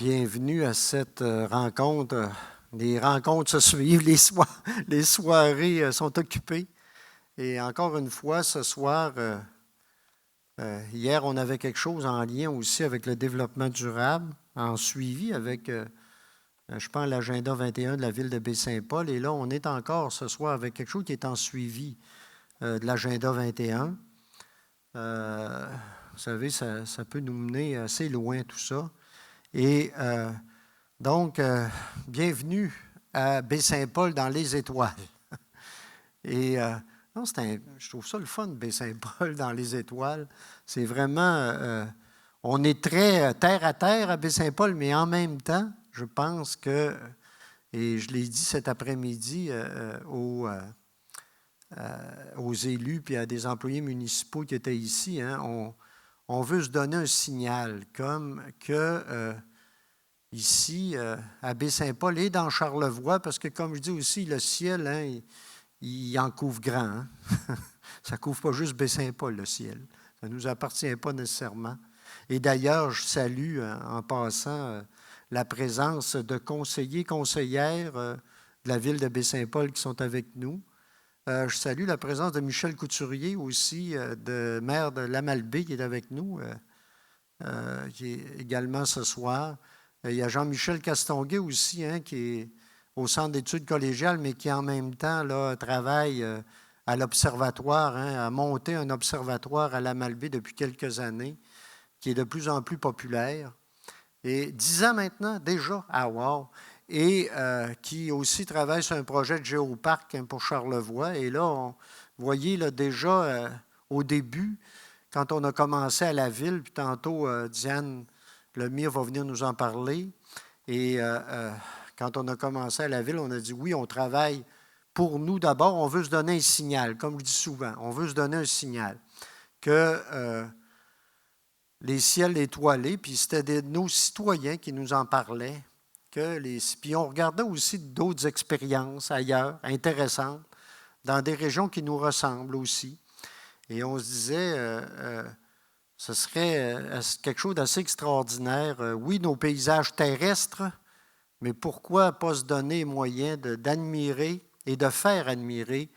Bienvenue à cette rencontre. Les rencontres se suivent, les soirées sont occupées. Et encore une fois, ce soir, hier, on avait quelque chose en lien aussi avec le développement durable, en suivi avec, je pense, l'agenda 21 de la ville de Baie-Saint-Paul. Et là, on est encore ce soir avec quelque chose qui est en suivi de l'agenda 21. Vous savez, ça peut nous mener assez loin, tout ça. Et donc, bienvenue à Baie-Saint-Paul dans les étoiles. Et non, je trouve ça le fun, Baie-Saint-Paul dans les étoiles. C'est vraiment, on est très terre à terre à Baie-Saint-Paul, mais en même temps, je pense que, et je l'ai dit cet après-midi aux élus puis à des employés municipaux qui étaient ici, hein, on veut se donner un signal comme que ici, à Baie-Saint-Paul et dans Charlevoix, parce que comme je dis aussi, le ciel, hein, il en couvre grand. Hein? Ça ne couvre pas juste Baie-Saint-Paul, le ciel. Ça ne nous appartient pas nécessairement. Et d'ailleurs, je salue en passant la présence de conseillers, conseillères de la ville de Baie-Saint-Paul qui sont avec nous. Je salue la présence de Michel Couturier aussi, de maire de Lamalbaie, qui est avec nous, qui est également ce soir. Il y a Jean-Michel Castonguay aussi, hein, qui est au Centre d'études collégiales, mais qui en même temps là, travaille à l'observatoire, hein, a monté un observatoire à Lamalbaie depuis quelques années, qui est de plus en plus populaire. Et 10 ans maintenant, déjà, wow! Et qui aussi travaille sur un projet de géoparc, hein, pour Charlevoix. Et là, vous voyez là, déjà au début, quand on a commencé à la ville, puis tantôt, Diane Lemire va venir nous en parler. Et quand on a commencé à la ville, on a dit oui, on travaille pour nous d'abord. On veut se donner un signal, comme je dis souvent. On veut se donner un signal que les ciels étoilés, puis c'était nos citoyens qui nous en parlaient. Puis on regardait aussi d'autres expériences ailleurs, intéressantes, dans des régions qui nous ressemblent aussi. Et on se disait, ce serait quelque chose d'assez extraordinaire. Oui, nos paysages terrestres, mais pourquoi pas se donner les moyens d'admirer et de faire admirer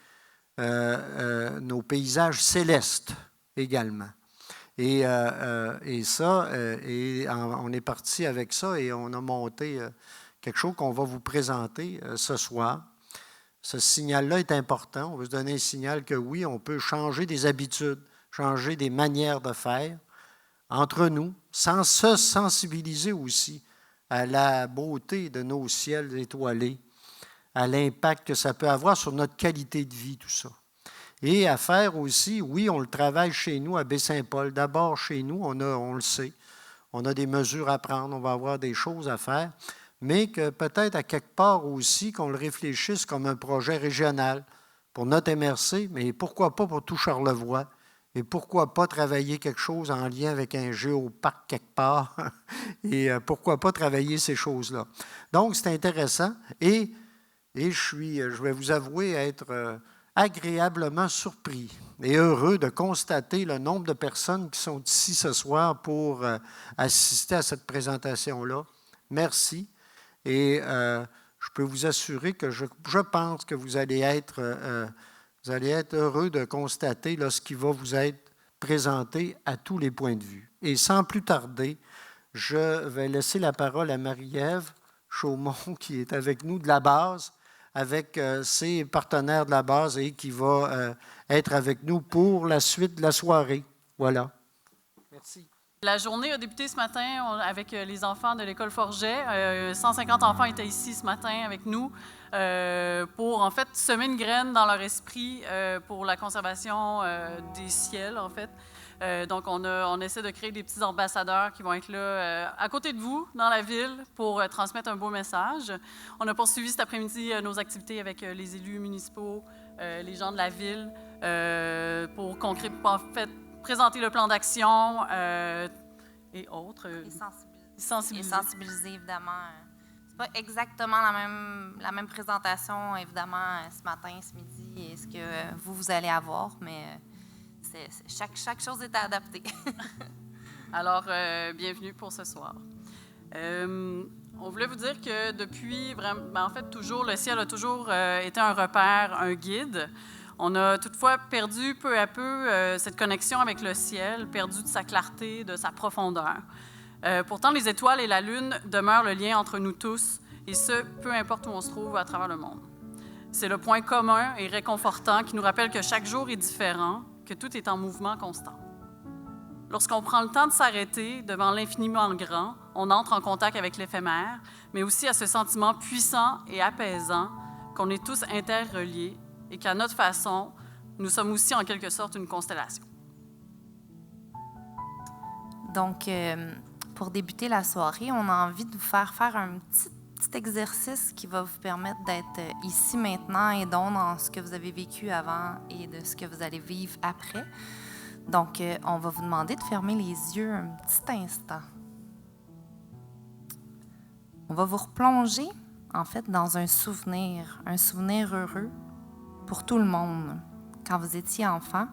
nos paysages célestes également. Et ça, on est parti avec ça et on a monté quelque chose qu'on va vous présenter ce soir. Ce signal-là est important. On veut se donner un signal que oui, on peut changer des habitudes, changer des manières de faire entre nous, sans se sensibiliser aussi à la beauté de nos ciels étoilés, à l'impact que ça peut avoir sur notre qualité de vie, tout ça. Et à faire aussi, oui, on le travaille chez nous à Baie-Saint-Paul. D'abord, chez nous, on le sait, on a des mesures à prendre, on va avoir des choses à faire, mais que peut-être à quelque part aussi qu'on le réfléchisse comme un projet régional pour notre MRC, mais pourquoi pas pour tout Charlevoix, et pourquoi pas travailler quelque chose en lien avec un géoparc quelque part, et pourquoi pas travailler ces choses-là. Donc, c'est intéressant, et je vais vous avouer être agréablement surpris et heureux de constater le nombre de personnes qui sont ici ce soir pour assister à cette présentation-là. Merci. Et je peux vous assurer que je pense que vous allez être heureux de constater là, ce qui va vous être présenté à tous les points de vue. Et sans plus tarder, je vais laisser la parole à Marie-Ève Chaumont, qui est avec nous de la base, avec ses partenaires de la base et qui va être avec nous pour la suite de la soirée. Voilà. Merci. La journée a débuté ce matin avec les enfants de l'école Forget. 150 enfants étaient ici ce matin avec nous pour, en fait, semer une graine dans leur esprit pour la conservation des ciels, en fait. Donc, on essaie de créer des petits ambassadeurs qui vont être là à côté de vous, dans la ville, pour transmettre un beau message. On a poursuivi cet après-midi nos activités avec les élus municipaux, les gens de la ville, pour en fait, présenter le plan d'action et autres. Et sensibiliser, évidemment. C'est pas exactement la même présentation, évidemment, ce matin, ce midi, et ce que vous allez avoir, mais chaque chose est adaptée. Alors, bienvenue pour ce soir. On voulait vous dire que depuis, en fait, toujours, le ciel a toujours été un repère, un guide. On a toutefois perdu peu à peu cette connexion avec le ciel, perdu de sa clarté, de sa profondeur. Pourtant, les étoiles et la lune demeurent le lien entre nous tous, et ce, peu importe où on se trouve à travers le monde. C'est le point commun et réconfortant qui nous rappelle que chaque jour est différent, que tout est en mouvement constant. Lorsqu'on prend le temps de s'arrêter devant l'infiniment grand, on entre en contact avec l'éphémère, mais aussi à ce sentiment puissant et apaisant qu'on est tous interreliés et qu'à notre façon, nous sommes aussi en quelque sorte une constellation. Donc, pour débuter la soirée, on a envie de vous faire un petit exercice qui va vous permettre d'être ici maintenant et donc dans ce que vous avez vécu avant et de ce que vous allez vivre après. Donc, on va vous demander de fermer les yeux un petit instant. On va vous replonger, en fait, dans un souvenir heureux pour tout le monde. Quand vous étiez enfant,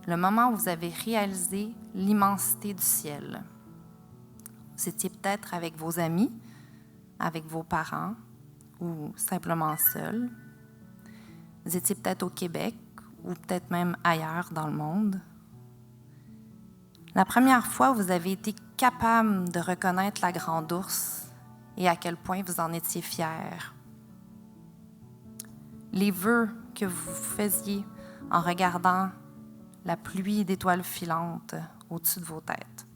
le moment où vous avez réalisé l'immensité du ciel. Vous étiez peut-être avec vos amis, avec vos parents ou simplement seul. Vous étiez peut-être au Québec ou peut-être même ailleurs dans le monde. La première fois, vous avez été capable de reconnaître la grande ours et à quel point vous en étiez fier. Les vœux que vous faisiez en regardant la pluie d'étoiles filantes au-dessus de vos têtes.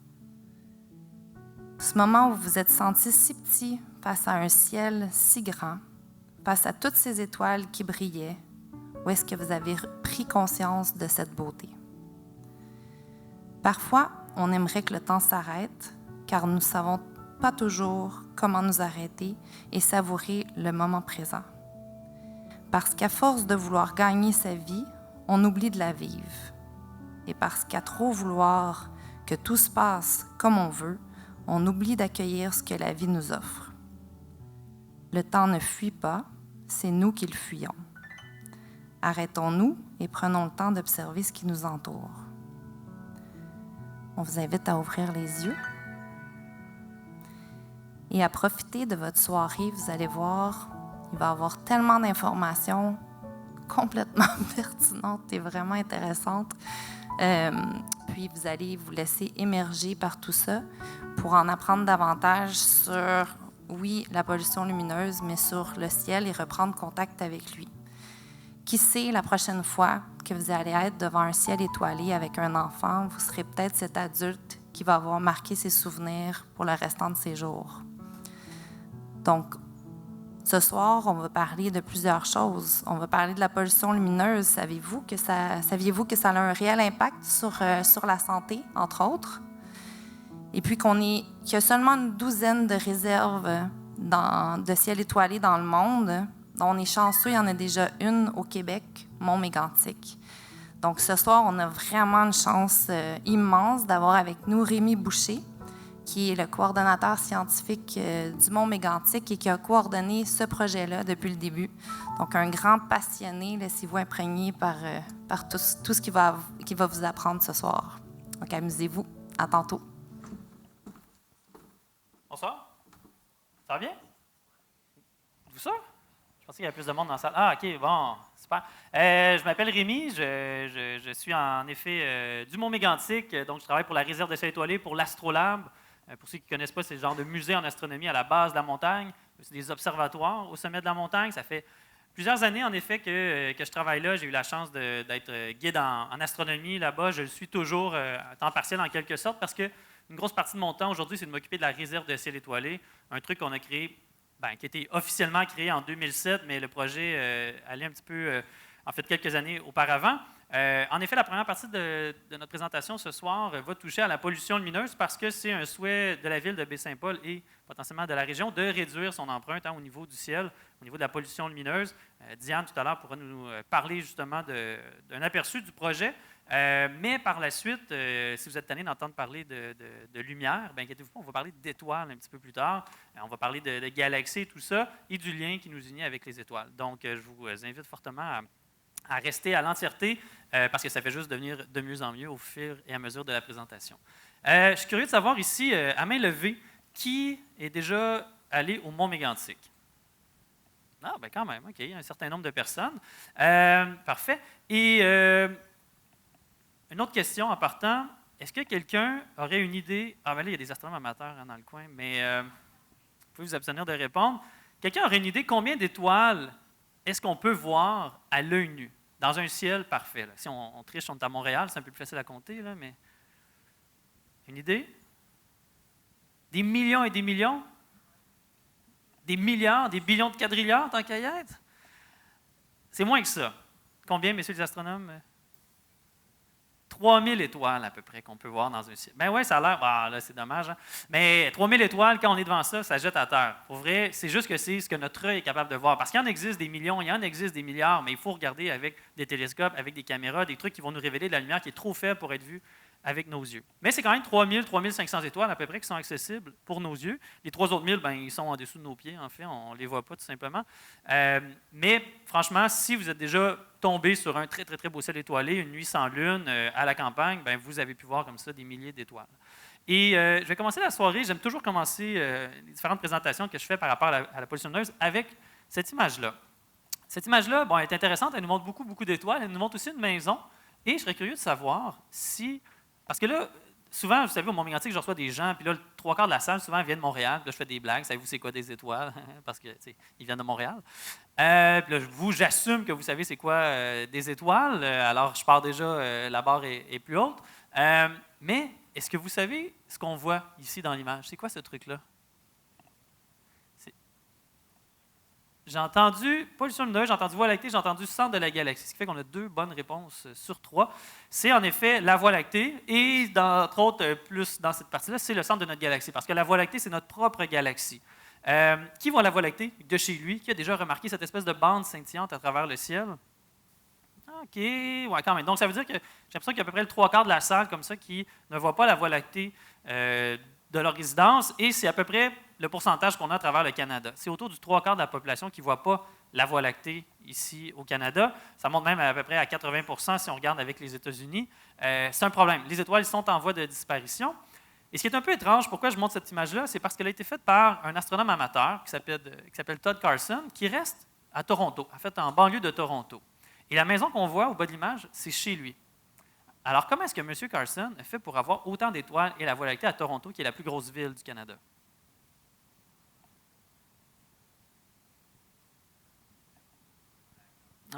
Ce moment où vous vous êtes senti si petit face à un ciel si grand, face à toutes ces étoiles qui brillaient, où est-ce que vous avez pris conscience de cette beauté? Parfois, on aimerait que le temps s'arrête, car nous ne savons pas toujours comment nous arrêter et savourer le moment présent. Parce qu'à force de vouloir gagner sa vie, on oublie de la vivre. Et parce qu'à trop vouloir que tout se passe comme on veut, on oublie d'accueillir ce que la vie nous offre. Le temps ne fuit pas, c'est nous qui le fuyons. Arrêtons-nous et prenons le temps d'observer ce qui nous entoure. On vous invite à ouvrir les yeux et à profiter de votre soirée. Vous allez voir, il va y avoir tellement d'informations complètement pertinentes et vraiment intéressantes. Puis vous allez vous laisser émerger par tout ça pour en apprendre davantage sur, oui, la pollution lumineuse, mais sur le ciel et reprendre contact avec lui. Qui sait, la prochaine fois que vous allez être devant un ciel étoilé avec un enfant, vous serez peut-être cet adulte qui va avoir marqué ses souvenirs pour le restant de ses jours. Donc, ce soir, on va parler de plusieurs choses. On va parler de la pollution lumineuse. Saviez-vous que ça a un réel impact sur la santé, entre autres? Et puis qu'il y a seulement une douzaine de réserves de ciel étoilé dans le monde. On est chanceux, il y en a déjà une au Québec, Mont-Mégantic. Donc ce soir, on a vraiment une chance immense d'avoir avec nous Rémi Boucher, qui est le coordonnateur scientifique du Mont-Mégantic et qui a coordonné ce projet-là depuis le début. Donc un grand passionné, laissez-vous imprégner par tout ce qu'il va vous apprendre ce soir. Donc amusez-vous, à tantôt. Bonsoir. Ça va bien? Vous sûr? Je pensais qu'il y avait plus de monde dans la salle. Ah, OK, bon, super. Je m'appelle Rémi, je suis en effet du Mont-Mégantic, donc je travaille pour la réserve de ciel étoilé, pour l'Astrolabe. Pour ceux qui ne connaissent pas, c'est le genre de musée en astronomie à la base de la montagne. C'est des observatoires au sommet de la montagne. Ça fait plusieurs années, en effet, que je travaille là. J'ai eu la chance d'être guide en astronomie là-bas. Je le suis toujours à temps partiel, en quelque sorte, parce que une grosse partie de mon temps aujourd'hui, c'est de m'occuper de la réserve de ciel étoilé, un truc qu'on a créé, qui a été officiellement créé en 2007, mais le projet allait un petit peu, en fait, quelques années auparavant. En effet, la première partie de notre présentation ce soir va toucher à la pollution lumineuse parce que c'est un souhait de la ville de Baie-Saint-Paul et potentiellement de la région de réduire son empreinte au niveau du ciel, au niveau de la pollution lumineuse. Diane, tout à l'heure, pourra nous parler justement d'un aperçu du projet. Mais par la suite, si vous êtes tanné d'entendre parler de lumière, inquiétez-vous pas, on va parler d'étoiles un petit peu plus tard. On va parler de galaxies et tout ça, et du lien qui nous unit avec les étoiles. Donc, je vous invite fortement à rester à l'entièreté, parce que ça fait juste devenir de mieux en mieux au fur et à mesure de la présentation. Je suis curieux de savoir ici, à main levée, qui est déjà allé au Mont Mégantic? Ah, bien quand même, OK, un certain nombre de personnes. Parfait. Et une autre question en partant, est-ce que quelqu'un aurait une idée? Ah, bien là, il y a des astronomes amateurs dans le coin, mais vous pouvez vous abstenir de répondre. Quelqu'un aurait une idée combien d'étoiles est-ce qu'on peut voir à l'œil nu, dans un ciel parfait? Là. Si on triche, on est à Montréal, c'est un peu plus facile à compter, là, mais une idée? Des millions et des millions? Des milliards, des billions de quadrilliards, tant qu'à y être? C'est moins que ça. Combien, messieurs les astronomes? 3000 étoiles à peu près qu'on peut voir dans un ciel. Ben oui, ça a l'air, bah, là c'est dommage, hein? Mais 3000 étoiles, quand on est devant ça, ça jette à terre. Pour vrai, c'est juste que c'est ce que notre œil est capable de voir. Parce qu'il y en existe des millions, il y en existe des milliards, mais il faut regarder avec des télescopes, avec des caméras, des trucs qui vont nous révéler de la lumière qui est trop faible pour être vue avec nos yeux. Mais c'est quand même 3000, 3500 étoiles à peu près qui sont accessibles pour nos yeux. Les 3 autres 1000, ben, ils sont en dessous de nos pieds, en fait, on ne les voit pas tout simplement. Mais franchement, si vous êtes déjà tombé sur un très, très, très beau ciel étoilé, une nuit sans lune à la campagne, ben, vous avez pu voir comme ça des milliers d'étoiles. Et je vais commencer la soirée, j'aime toujours commencer les différentes présentations que je fais par rapport à la pollution lumineuse avec cette image-là. Cette image-là, bon, elle est intéressante, elle nous montre beaucoup, beaucoup d'étoiles, elle nous montre aussi une maison, et je serais curieux de savoir si... Parce que là, souvent, vous savez, au Mont Mégantic, je reçois des gens, puis là, le 3/4 de la salle, souvent, viennent de Montréal. Puis là, je fais des blagues. Savez-vous, c'est quoi des étoiles? Parce que, tu sais, ils viennent de Montréal. Puis là, j'assume que vous savez c'est quoi des étoiles. Alors, je pars déjà, la barre est plus haute. Mais est-ce que vous savez ce qu'on voit ici dans l'image? C'est quoi ce truc-là? J'ai entendu pollution lumineuse, j'ai entendu Voie lactée, j'ai entendu centre de la galaxie, ce qui fait qu'on a 2 bonnes réponses sur 3. C'est en effet la Voie lactée et, entre autres, plus dans cette partie-là, c'est le centre de notre galaxie, parce que la Voie lactée, c'est notre propre galaxie. Qui voit la Voie lactée de chez lui? Qui a déjà remarqué cette espèce de bande scintillante à travers le ciel? OK, ouais, quand même. Donc, ça veut dire que j'ai l'impression qu'il y a à peu près le 3/4 de la salle comme ça qui ne voit pas la Voie lactée de leur résidence, et c'est à peu près le pourcentage qu'on a à travers le Canada. C'est autour du 3/4 de la population qui ne voit pas la Voie lactée ici au Canada. Ça monte même à peu près à 80% si on regarde avec les États-Unis. C'est un problème. Les étoiles sont en voie de disparition. Et ce qui est un peu étrange, pourquoi je montre cette image-là, c'est parce qu'elle a été faite par un astronome amateur qui s'appelle Todd Carson, qui reste à Toronto, en fait en banlieue de Toronto. Et la maison qu'on voit au bas de l'image, c'est chez lui. Alors, comment est-ce que M. Carson a fait pour avoir autant d'étoiles et la Voie lactée à Toronto, qui est la plus grosse ville du Canada?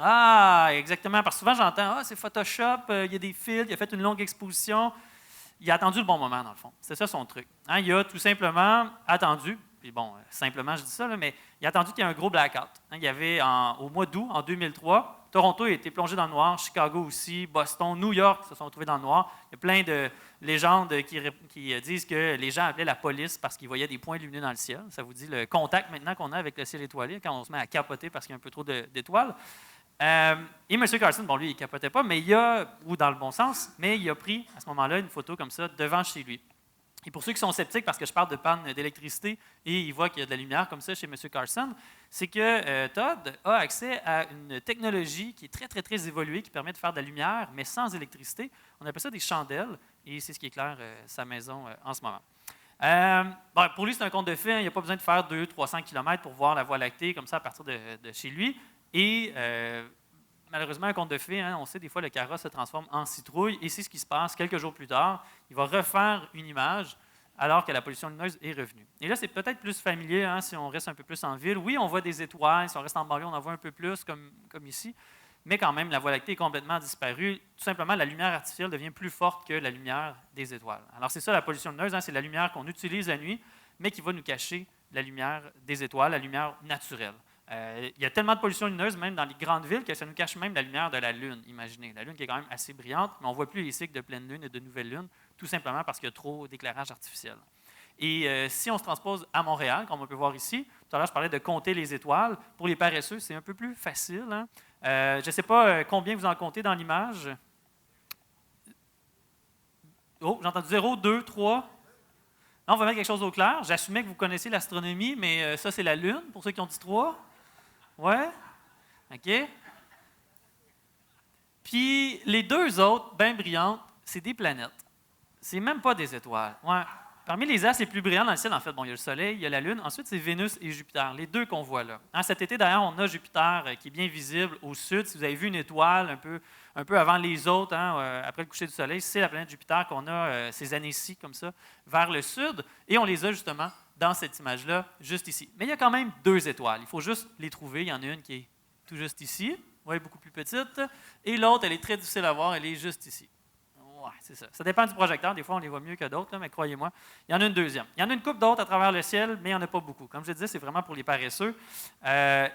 Ah, exactement, parce que souvent j'entends « Ah, c'est Photoshop, il y a des filtres, il a fait une longue exposition. » Il a attendu le bon moment, dans le fond. C'est ça son truc. Hein, il a tout simplement attendu, puis bon, simplement je dis ça, là, mais il a attendu qu'il y ait un gros blackout. Hein, il y avait au mois d'août, en 2003, Toronto a été plongé dans le noir, Chicago aussi, Boston, New York se sont retrouvés dans le noir. Il y a plein de légendes qui disent que les gens appelaient la police parce qu'ils voyaient des points lumineux dans le ciel. Ça vous dit le contact maintenant qu'on a avec le ciel étoilé quand on se met à capoter parce qu'il y a un peu trop d'étoiles. Et M. Carson, bon, lui, il ne capotait pas, mais ou dans le bon sens, mais il a pris à ce moment-là une photo comme ça devant chez lui. Et pour ceux qui sont sceptiques, parce que je parle de panne d'électricité et ils voient qu'il y a de la lumière comme ça chez M. Carson, c'est que Todd a accès à une technologie qui est très, très, très évoluée, qui permet de faire de la lumière, mais sans électricité. On appelle ça des chandelles, et c'est ce qui éclaire sa maison en ce moment. Bon, pour lui, c'est un conte de fait. Hein, il n'y a pas besoin de faire 200-300 km pour voir la Voie lactée comme ça à partir de chez lui. Et malheureusement, un conte de fées, hein, on sait des fois le carrosse se transforme en citrouille, et c'est ce qui se passe quelques jours plus tard. Il va refaire une image alors que la pollution lumineuse est revenue. Et là, c'est peut-être plus familier hein, si on reste un peu plus en ville. Oui, on voit des étoiles, si on reste en banlieue, on en voit un peu plus comme ici, mais quand même, la Voie lactée est complètement disparue. Tout simplement, la lumière artificielle devient plus forte que la lumière des étoiles. Alors c'est ça la pollution lumineuse, hein, c'est la lumière qu'on utilise la nuit, mais qui va nous cacher la lumière des étoiles, la lumière naturelle. Il y a tellement de pollution lumineuse, même dans les grandes villes, que ça nous cache même la lumière de la Lune, imaginez. La Lune qui est quand même assez brillante, mais on ne voit plus les cycles de pleine Lune et de nouvelle Lune, tout simplement parce qu'il y a trop d'éclairage artificiel. Et si on se transpose à Montréal, comme on peut voir ici, tout à l'heure je parlais de compter les étoiles. Pour les paresseux, c'est un peu plus facile. Hein? Je ne sais pas combien vous en comptez dans l'image. Oh, j'ai entendu 0, 2, 3. Non, on va mettre quelque chose au clair. J'assumais que vous connaissez l'astronomie, mais ça, c'est la Lune, pour ceux qui ont dit 3. Ouais? OK? Puis les deux autres, bien brillantes, c'est des planètes. C'est même pas des étoiles. Ouais. Parmi les astres les plus brillants dans le ciel, en fait, bon, il y a le Soleil, il y a la Lune, ensuite c'est Vénus et Jupiter, les deux qu'on voit là. Cet été, d'ailleurs, on a Jupiter qui est bien visible au sud. Si vous avez vu une étoile un peu avant les autres, après le coucher du Soleil, c'est la planète Jupiter qu'on a ces années-ci, comme ça, vers le sud, et on les a justement dans cette image-là, juste ici. Mais il y a quand même deux étoiles, il faut juste les trouver. Il y en a une qui est tout juste ici, vous voyez, beaucoup plus petite, et l'autre, elle est très difficile à voir, elle est juste ici. Ouais, c'est ça. Ça dépend du projecteur. Des fois, on les voit mieux que d'autres, mais croyez-moi, il y en a une deuxième. Il y en a une couple d'autres à travers le ciel, mais il n'y en a pas beaucoup. Comme je disais, c'est vraiment pour les paresseux. Ça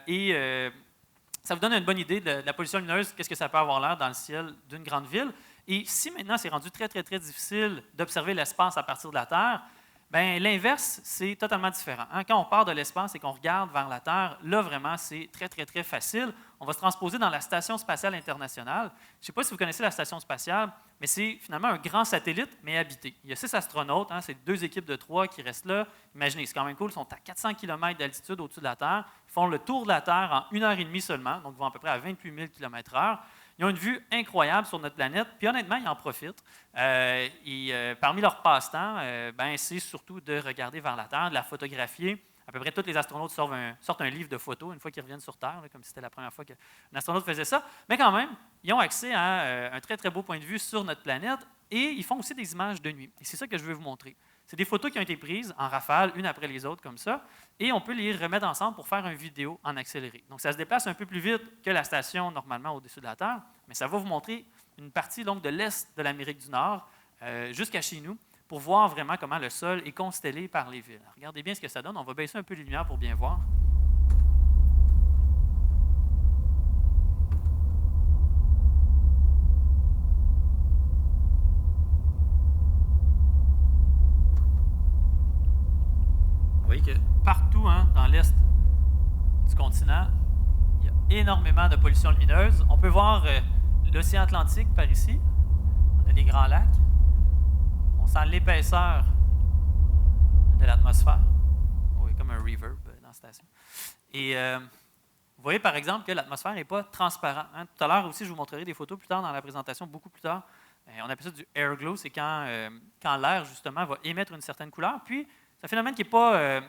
vous donne une bonne idée de la pollution lumineuse, qu'est-ce que ça peut avoir l'air dans le ciel d'une grande ville. Et si maintenant, c'est rendu très, très, très difficile d'observer l'espace à partir de la Terre, bien, l'inverse, c'est totalement différent. Quand on part de l'espace et qu'on regarde vers la Terre, là, vraiment, c'est très, très, très facile. On va se transposer dans la Station spatiale internationale. Je ne sais pas si vous connaissez la Station spatiale, mais c'est finalement un grand satellite, mais habité. Il y a 6 astronautes, c'est 2 équipes de 3 qui restent là. Imaginez, c'est quand même cool, ils sont à 400 km d'altitude au-dessus de la Terre. Ils font le tour de la Terre en 1h30 seulement, donc ils vont à peu près à 28 000 km/h. Ils ont une vue incroyable sur notre planète, puis honnêtement, ils en profitent. Parmi leurs passe-temps, c'est surtout de regarder vers la Terre, de la photographier. À peu près tous les astronautes sortent un livre de photos une fois qu'ils reviennent sur Terre, là, comme si c'était la première fois qu'un astronaute faisait ça. Mais quand même, ils ont accès à un très, très beau point de vue sur notre planète et ils font aussi des images de nuit. Et c'est ça que je veux vous montrer. C'est des photos qui ont été prises en rafale, une après les autres, comme ça, et on peut les remettre ensemble pour faire une vidéo en accéléré. Donc, ça se déplace un peu plus vite que la station, normalement, au-dessus de la Terre, mais ça va vous montrer une partie donc, de l'est de l'Amérique du Nord jusqu'à chez nous, pour voir vraiment comment le sol est constellé par les villes. Alors, regardez bien ce que ça donne. On va baisser un peu les lumières pour bien voir. Vous voyez que partout dans l'est du continent, il y a énormément de pollution lumineuse. On peut voir l'océan Atlantique par ici. On a des grands lacs. On sent l'épaisseur de l'atmosphère. Oui, comme un reverb dans la station. Et vous voyez, par exemple, que l'atmosphère n'est pas transparente. Tout à l'heure aussi, je vous montrerai des photos plus tard dans la présentation, beaucoup plus tard. On appelle ça du air glow. C'est quand l'air, justement, va émettre une certaine couleur. Puis, c'est un phénomène qui n'est pas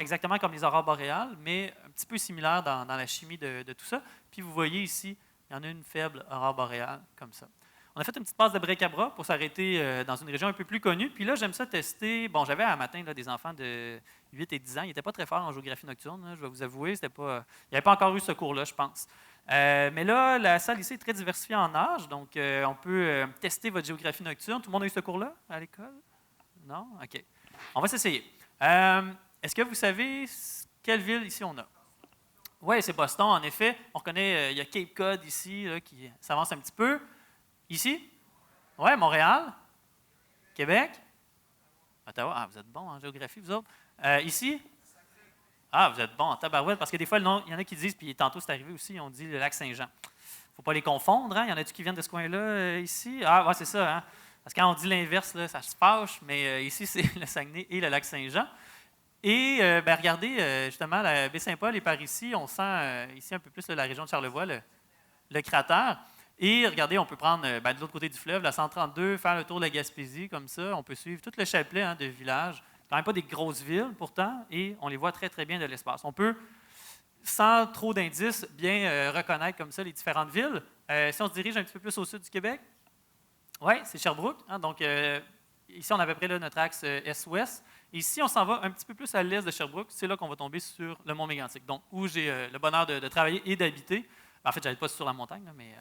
exactement comme les aurores boréales, mais un petit peu similaire dans la chimie de tout ça. Puis, vous voyez ici, il y en a une faible aurore boréale, comme ça. On a fait une petite passe de break-à-bras pour s'arrêter dans une région un peu plus connue. Puis là, j'aime ça tester. Bon, j'avais un matin des enfants de 8 et 10 ans. Ils n'étaient pas très forts en géographie nocturne, je vais vous avouer. Il n'y avait pas encore eu ce cours-là, je pense. Mais là, la salle ici est très diversifiée en âge. Donc, on peut tester votre géographie nocturne. Tout le monde a eu ce cours-là à l'école? Non? OK. On va s'essayer. Est-ce que vous savez quelle ville ici on a? Oui, c'est Boston, en effet. On reconnaît, il y a Cape Cod ici là, qui s'avance un petit peu. Ici? Oui, Montréal? Québec? Ottawa? Ah, vous êtes bons en géographie, vous autres. Ici? Ah, vous êtes bons en tabarouette, parce que des fois, il y en a qui disent, puis tantôt c'est arrivé aussi, on dit le lac Saint-Jean. Il ne faut pas les confondre, Il y en a-tu qui viennent de ce coin-là, ici? Ah, ouais, c'est ça, Parce que quand on dit l'inverse, là, ça se fâche, mais ici, c'est le Saguenay et le lac Saint-Jean. Et regardez, justement, la baie Saint-Paul et par ici, on sent ici un peu plus la région de Charlevoix, le cratère. Et regardez, on peut prendre de l'autre côté du fleuve, la 132, faire le tour de la Gaspésie, comme ça. On peut suivre tout le chapelet de villages. Quand même pas des grosses villes, pourtant, et on les voit très, très bien de l'espace. On peut, sans trop d'indices, bien reconnaître comme ça les différentes villes. Si on se dirige un petit peu plus au sud du Québec, oui, c'est Sherbrooke. Donc, ici, on a à peu près là, notre axe est-ouest. Ici, on s'en va un petit peu plus à l'est de Sherbrooke. C'est là qu'on va tomber sur le Mont-Mégantic, donc où j'ai le bonheur de travailler et d'habiter. En fait, je n'habite pas sur la montagne, là, mais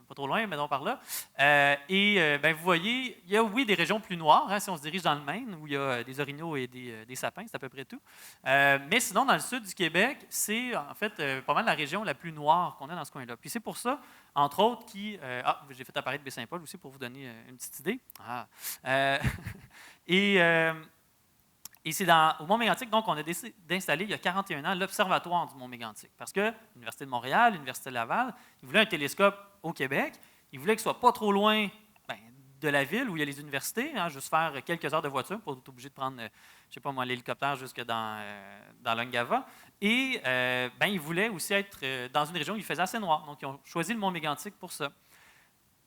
pas trop loin, mettons par là. Vous voyez, il y a, oui, des régions plus noires, si on se dirige dans le Maine, où il y a des orignaux et des sapins, c'est à peu près tout. Mais sinon, dans le sud du Québec, c'est en fait pas mal la région la plus noire qu'on a dans ce coin-là. Puis c'est pour ça, entre autres, j'ai fait apparaître Baie-Saint-Paul aussi pour vous donner une petite idée. Et c'est au Mont-Mégantic, donc, on a décidé d'installer, il y a 41 ans, l'Observatoire du Mont-Mégantic. Parce que l'Université de Montréal, l'Université de Laval, ils voulaient un télescope au Québec. Ils voulaient qu'il ne soit pas trop loin de la ville où il y a les universités, juste faire quelques heures de voiture pour être obligé de prendre, je ne sais pas moi, l'hélicoptère jusque dans l'Ungava. Et ils voulaient aussi être dans une région où il faisait assez noir. Donc, ils ont choisi le Mont-Mégantic pour ça.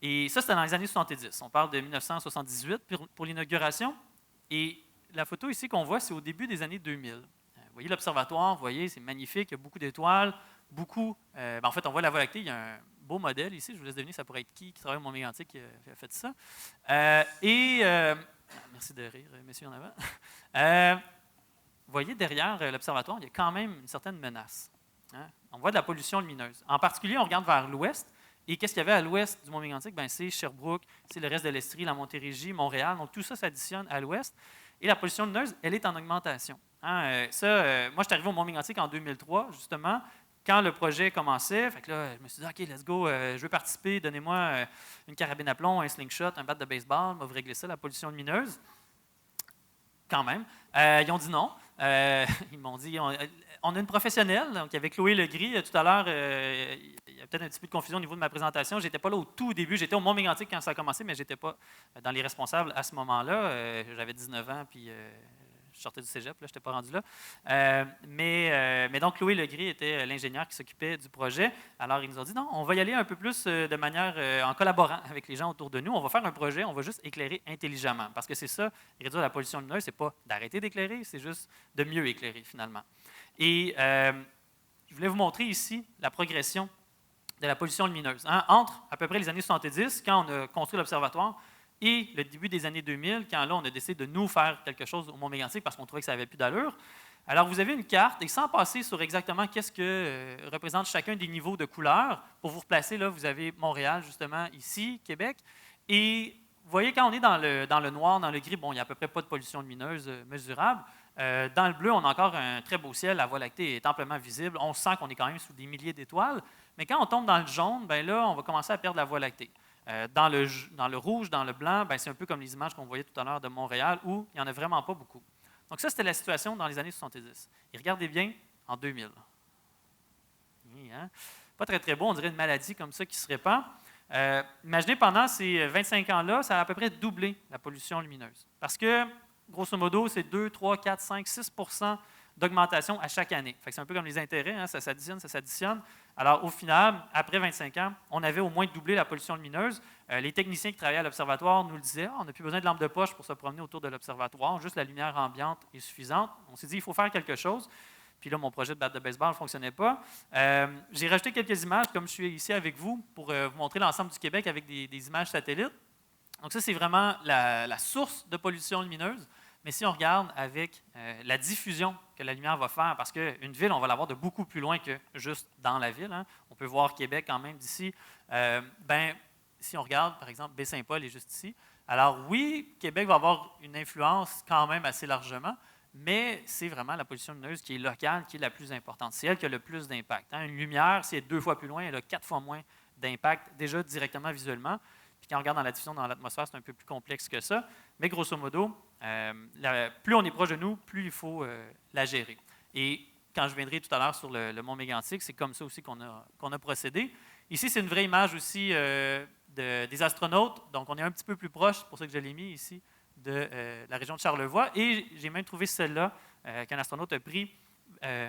Et ça, c'était dans les années 70. On parle de 1978 pour l'inauguration. Et la photo ici qu'on voit, c'est au début des années 2000. Vous voyez l'observatoire, vous voyez, c'est magnifique, il y a beaucoup d'étoiles, en fait, on voit la Voie lactée, il y a un beau modèle ici, je vous laisse deviner, ça pourrait être qui travaille au Mont-Mégantic qui a fait ça. Merci de rire, messieurs en avant. Vous voyez, derrière l'observatoire, il y a quand même une certaine menace. Hein? On voit de la pollution lumineuse. En particulier, on regarde vers l'ouest. Et qu'est-ce qu'il y avait à l'ouest du Mont-Mégantic? C'est Sherbrooke, c'est le reste de l'Estrie, la Montérégie, Montréal. Donc, tout ça s'additionne à l'ouest. Et la pollution lumineuse, elle est en augmentation. Hein? Moi, je suis arrivé au Mont-Mégantic en 2003, justement, quand le projet commençait. Fait que là, je me suis dit, OK, let's go, je veux participer, donnez-moi une carabine à plomb, un slingshot, un bat de baseball, on va vous régler ça, la pollution lumineuse. Quand même. Ils ont dit non. Ils m'ont dit, on a une professionnelle, donc avec Chloé Legris, tout à l'heure, il y a peut-être un petit peu de confusion au niveau de ma présentation. Je n'étais pas là au tout début, j'étais au Mont-Mégantic quand ça a commencé, mais je n'étais pas dans les responsables à ce moment-là. J'avais 19 ans, puis je sortais du cégep, je n'étais pas rendu là. Mais donc, Chloé Legris était l'ingénieur qui s'occupait du projet. Alors, ils nous ont dit, non, on va y aller un peu plus de manière, en collaborant avec les gens autour de nous. On va faire un projet, on va juste éclairer intelligemment. Parce que c'est ça, réduire la pollution lumineuse, ce n'est pas d'arrêter d'éclairer, c'est juste de mieux éclairer, finalement. Et je voulais vous montrer ici la progression de la pollution lumineuse. Hein, entre à peu près les années 70, quand on a construit l'observatoire, et le début des années 2000, quand là, on a décidé de nous faire quelque chose au Mont-Mégantic parce qu'on trouvait que ça n'avait plus d'allure. Alors, vous avez une carte, et sans passer sur exactement qu'est-ce que représente chacun des niveaux de couleurs, pour vous replacer, là, vous avez Montréal, justement, ici, Québec, et vous voyez, quand on est dans le noir, dans le gris, bon, il n'y a à peu près pas de pollution lumineuse mesurable. Dans le bleu, on a encore un très beau ciel, la Voie lactée est amplement visible, on sent qu'on est quand même sous des milliers d'étoiles, mais quand on tombe dans le jaune, bien là, on va commencer à perdre la Voie lactée. Dans le rouge, dans le blanc, c'est un peu comme les images qu'on voyait tout à l'heure de Montréal, où il n'y en a vraiment pas beaucoup. Donc ça, c'était la situation dans les années 70. Et regardez bien, en 2000. Oui, hein? Pas très, très beau, on dirait une maladie comme ça qui se répand. Imaginez, pendant ces 25 ans-là, ça a à peu près doublé la pollution lumineuse. Parce que, grosso modo, c'est 2, 3, 4, 5, 6 % d'augmentation à chaque année. Fait que c'est un peu comme les intérêts, hein, ça s'additionne, ça s'additionne. Alors, au final, après 25 ans, on avait au moins doublé la pollution lumineuse. Les techniciens qui travaillaient à l'observatoire nous le disaient, on n'a plus besoin de lampe de poche pour se promener autour de l'observatoire, juste la lumière ambiante est suffisante. On s'est dit, il faut faire quelque chose. Puis là, mon projet de batte de baseball ne fonctionnait pas. J'ai rajouté quelques images, comme je suis ici avec vous, pour vous montrer l'ensemble du Québec avec des images satellites. Donc ça, c'est vraiment la source de pollution lumineuse. Mais si on regarde avec la diffusion que la lumière va faire, parce qu'une ville, on va l'avoir de beaucoup plus loin que juste dans la ville. Hein. On peut voir Québec quand même d'ici. Si on regarde, par exemple, Baie-Saint-Paul est juste ici. Alors oui, Québec va avoir une influence quand même assez largement, mais c'est vraiment la pollution lumineuse qui est locale, qui est la plus importante. C'est elle qui a le plus d'impact. Hein. Une lumière, si elle est 2 fois plus loin, elle a 4 fois moins d'impact, déjà directement visuellement. Puis quand on regarde dans la diffusion dans l'atmosphère, c'est un peu plus complexe que ça. Mais grosso modo, plus on est proche de nous, plus il faut la gérer. Et quand je viendrai tout à l'heure sur le Mont Mégantic, c'est comme ça aussi qu'on a procédé. Ici, c'est une vraie image aussi des astronautes. Donc, on est un petit peu plus proche, c'est pour ça que je l'ai mis ici, de la région de Charlevoix. Et j'ai même trouvé celle-là qu'un astronaute a pris.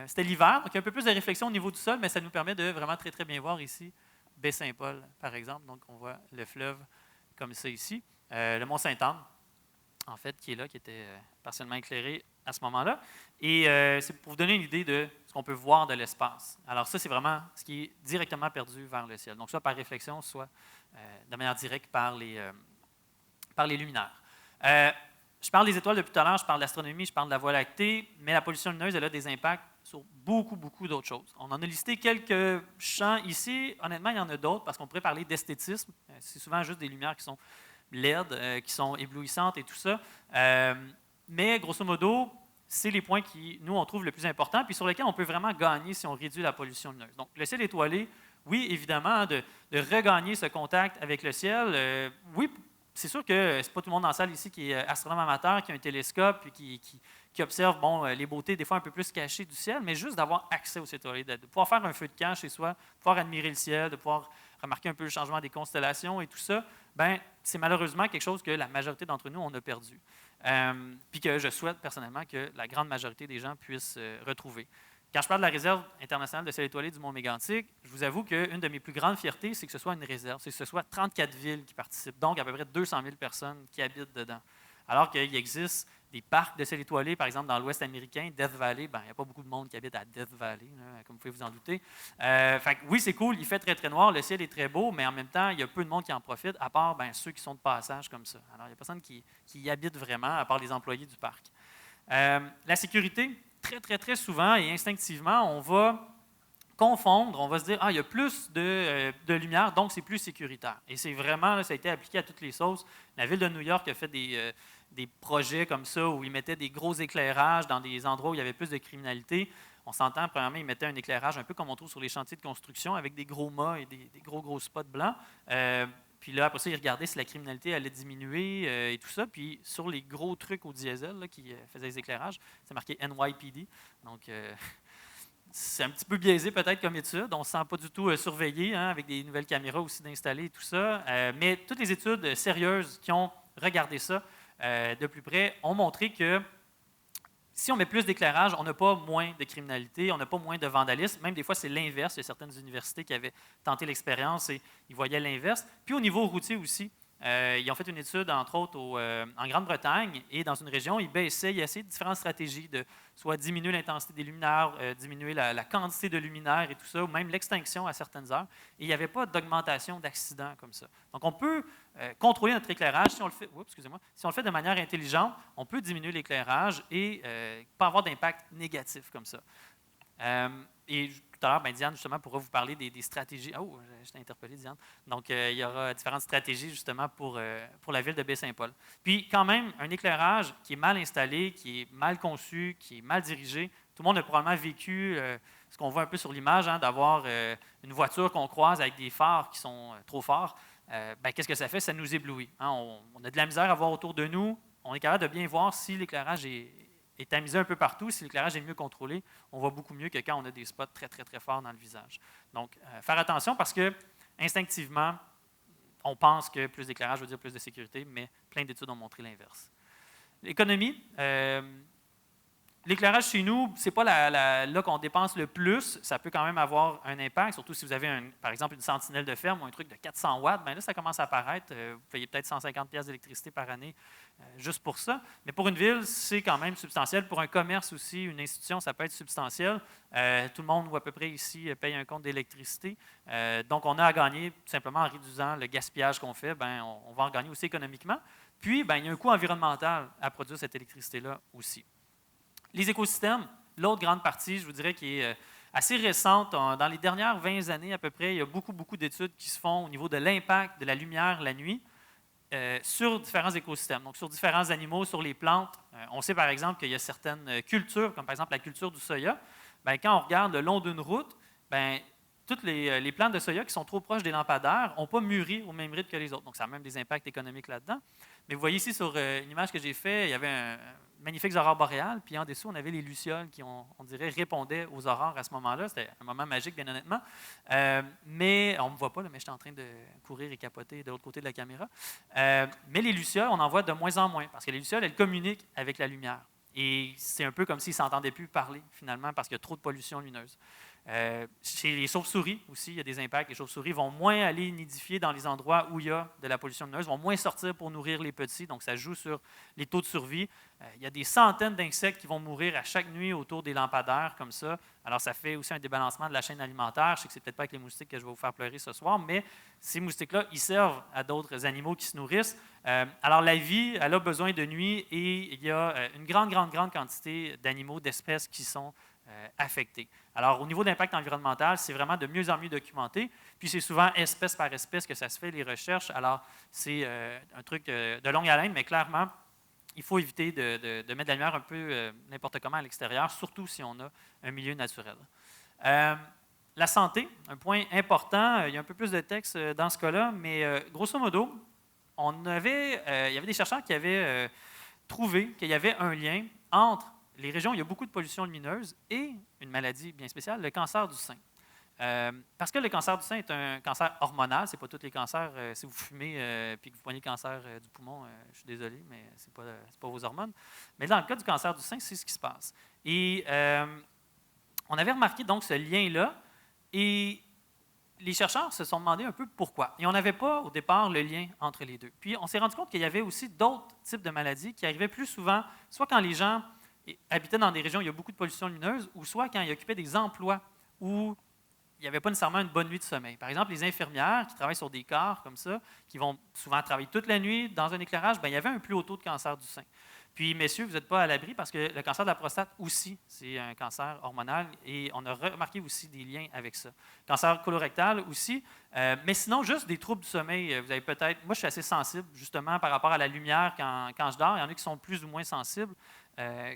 C'était l'hiver, donc il y a un peu plus de réflexion au niveau du sol, mais ça nous permet de vraiment très, très bien voir ici Baie-Saint-Paul, par exemple. Donc, on voit le fleuve comme ça ici. Le Mont-Sainte-Anne, en fait, qui est là, qui était partiellement éclairé à ce moment-là. Et c'est pour vous donner une idée de ce qu'on peut voir de l'espace. Alors ça, c'est vraiment ce qui est directement perdu vers le ciel. Donc soit par réflexion, soit de manière directe par les luminaires. Je parle des étoiles depuis tout à l'heure, je parle de l'astronomie, je parle de la Voie lactée, mais la pollution lumineuse, elle a des impacts sur beaucoup, beaucoup d'autres choses. On en a listé quelques champs ici. Honnêtement, il y en a d'autres parce qu'on pourrait parler d'esthétisme. C'est souvent juste des lumières qui sont LED, qui sont éblouissantes et tout ça. Mais grosso modo, c'est les points qui, nous, on trouve le plus important, puis sur lesquels on peut vraiment gagner si on réduit la pollution lumineuse. Donc, le ciel étoilé, oui, évidemment, de regagner ce contact avec le ciel. Oui, c'est sûr que c'est pas tout le monde dans la salle ici qui est astronome amateur, qui a un télescope, puis qui observe les beautés des fois un peu plus cachées du ciel, mais juste d'avoir accès au ciel étoilé, de pouvoir faire un feu de camp chez soi, de pouvoir admirer le ciel, de pouvoir remarquer un peu le changement des constellations et tout ça, c'est malheureusement quelque chose que la majorité d'entre nous, on a perdu. Puis que je souhaite personnellement que la grande majorité des gens puissent retrouver. Quand je parle de la réserve internationale de ciel étoilé du Mont-Mégantic, je vous avoue qu'une de mes plus grandes fiertés, c'est que ce soit une réserve, c'est que ce soit 34 villes qui participent, donc à peu près 200 000 personnes qui habitent dedans. Alors qu'il existe parcs de ciel étoilé, par exemple dans l'Ouest américain, Death Valley, il n'y a pas beaucoup de monde qui habite à Death Valley, là, comme vous pouvez vous en douter. Fait que oui, c'est cool, il fait très très noir, le ciel est très beau, mais en même temps, il y a peu de monde qui en profite, à part ceux qui sont de passage comme ça. Alors, il n'y a personne qui y habite vraiment, à part les employés du parc. La sécurité, très très très souvent et instinctivement, on va confondre, on va se dire, il y a plus de lumière, donc c'est plus sécuritaire. Et c'est vraiment, là, ça a été appliqué à toutes les sauces. La ville de New York a fait des projets comme ça où ils mettaient des gros éclairages dans des endroits où il y avait plus de criminalité. On s'entend, premièrement, ils mettaient un éclairage un peu comme on trouve sur les chantiers de construction avec des gros mâts et des gros spots blancs. Puis là, après ça, ils regardaient si la criminalité allait diminuer et tout ça. Puis sur les gros trucs au diesel là, qui faisaient les éclairages, c'est marqué NYPD. Donc, c'est un petit peu biaisé peut-être comme étude. On ne se sent pas du tout surveillé avec des nouvelles caméras aussi d'installer et tout ça. Mais toutes les études sérieuses qui ont regardé ça de plus près ont montré que si on met plus d'éclairage, on n'a pas moins de criminalité, on n'a pas moins de vandalisme. Même des fois, c'est l'inverse. Il y a certaines universités qui avaient tenté l'expérience et ils voyaient l'inverse. Puis au niveau routier aussi, ils ont fait une étude, entre autres, en Grande-Bretagne et dans une région, ils essayaient différentes stratégies de soit diminuer l'intensité des luminaires, diminuer la quantité de luminaires et tout ça, ou même l'extinction à certaines heures. Et il n'y avait pas d'augmentation d'accidents comme ça. Donc, on peut contrôler notre éclairage. Si on le fait, si on le fait de manière intelligente, on peut diminuer l'éclairage et pas avoir d'impact négatif comme ça. Et tout à l'heure, Diane, justement, pourra vous parler des stratégies. Oh, je t'ai interpellé, Diane. Donc, il y aura différentes stratégies, justement, pour la ville de Baie-Saint-Paul. Puis, quand même, un éclairage qui est mal installé, qui est mal conçu, qui est mal dirigé. Tout le monde a probablement vécu ce qu'on voit un peu sur l'image, d'avoir une voiture qu'on croise avec des phares qui sont trop forts. Qu'est-ce que ça fait? Ça nous éblouit. On a de la misère à voir autour de nous. On est capable de bien voir si l'éclairage est tamisé un peu partout. Si l'éclairage est mieux contrôlé, on voit beaucoup mieux que quand on a des spots très, très, très forts dans le visage. Donc, faire attention parce que, instinctivement, on pense que plus d'éclairage veut dire plus de sécurité, mais plein d'études ont montré l'inverse. L'économie. L'éclairage chez nous, ce n'est pas là qu'on dépense le plus. Ça peut quand même avoir un impact, surtout si vous avez, par exemple, une sentinelle de ferme ou un truc de 400 watts. Là, ça commence à apparaître. Vous payez peut-être 150 pièces d'électricité par année juste pour ça. Mais pour une ville, c'est quand même substantiel. Pour un commerce aussi, une institution, ça peut être substantiel. Tout le monde, ou à peu près ici, paye un compte d'électricité. Donc, on a à gagner, tout simplement en réduisant le gaspillage qu'on fait, on va en gagner aussi économiquement. Puis, il y a un coût environnemental à produire cette électricité-là aussi. Les écosystèmes, l'autre grande partie, je vous dirais, qui est assez récente. Dans les dernières 20 années à peu près, il y a beaucoup, beaucoup d'études qui se font au niveau de l'impact de la lumière la nuit sur différents écosystèmes, donc sur différents animaux, sur les plantes. On sait par exemple qu'il y a certaines cultures, comme par exemple la culture du soya. Quand on regarde le long d'une route, toutes les plantes de soya qui sont trop proches des lampadaires n'ont pas mûri au même rythme que les autres. Donc, ça a même des impacts économiques là-dedans. Mais vous voyez ici sur une image que j'ai faite, il y avait un magnifique aurore boréale, puis en dessous, on avait les lucioles qui, on dirait, répondaient aux aurores à ce moment-là. C'était un moment magique, bien honnêtement. Mais on ne me voit pas, là, mais j'étais en train de courir et capoter de l'autre côté de la caméra. Mais les lucioles, on en voit de moins en moins, parce que les lucioles, elles communiquent avec la lumière. Et c'est un peu comme s'ils ne s'entendaient plus parler, finalement, parce qu'il y a trop de pollution lumineuse. Chez les chauves-souris aussi, il y a des impacts. Les chauves-souris vont moins aller nidifier dans les endroits où il y a de la pollution lumineuse, vont moins sortir pour nourrir les petits, donc ça joue sur les taux de survie. Il y a des centaines d'insectes qui vont mourir à chaque nuit autour des lampadaires, comme ça. Alors, ça fait aussi un débalancement de la chaîne alimentaire. Je sais que c'est peut-être pas avec les moustiques que je vais vous faire pleurer ce soir, mais ces moustiques-là, ils servent à d'autres animaux qui se nourrissent. Alors, la vie, elle a besoin de nuit et il y a une grande, grande, grande quantité d'animaux, d'espèces qui sont affectés. Alors, au niveau d'impact environnemental, c'est vraiment de mieux en mieux documenté. Puis, c'est souvent espèce par espèce que ça se fait, les recherches. Alors, c'est un truc de longue haleine, mais clairement, il faut éviter de mettre de la lumière un peu n'importe comment à l'extérieur, surtout si on a un milieu naturel. La santé, un point important. Il y a un peu plus de texte dans ce cas-là, mais grosso modo, il y avait des chercheurs qui avaient trouvé qu'il y avait un lien entre les régions où il y a beaucoup de pollution lumineuse et une maladie bien spéciale, le cancer du sein. Parce que le cancer du sein est un cancer hormonal, ce n'est pas tous les cancers. Si vous fumez et que vous prenez le cancer du poumon, je suis désolé, mais ce n'est pas vos hormones. Mais dans le cas du cancer du sein, c'est ce qui se passe. Et on avait remarqué donc ce lien-là. Et les chercheurs se sont demandé un peu pourquoi. Et on n'avait pas au départ le lien entre les deux. Puis on s'est rendu compte qu'il y avait aussi d'autres types de maladies qui arrivaient plus souvent, soit quand les gens habitaient dans des régions où il y a beaucoup de pollution lumineuse, ou soit quand ils occupaient des emplois où il n'y avait pas nécessairement une bonne nuit de sommeil. Par exemple, les infirmières qui travaillent sur des corps comme ça, qui vont souvent travailler toute la nuit dans un éclairage, bien, il y avait un plus haut taux de cancer du sein. Puis, messieurs, vous n'êtes pas à l'abri parce que le cancer de la prostate aussi, c'est un cancer hormonal et on a remarqué aussi des liens avec ça. Cancer colorectal aussi, mais sinon, juste des troubles du sommeil. Vous avez peut-être, moi, je suis assez sensible justement par rapport à la lumière quand je dors. Il y en a qui sont plus ou moins sensibles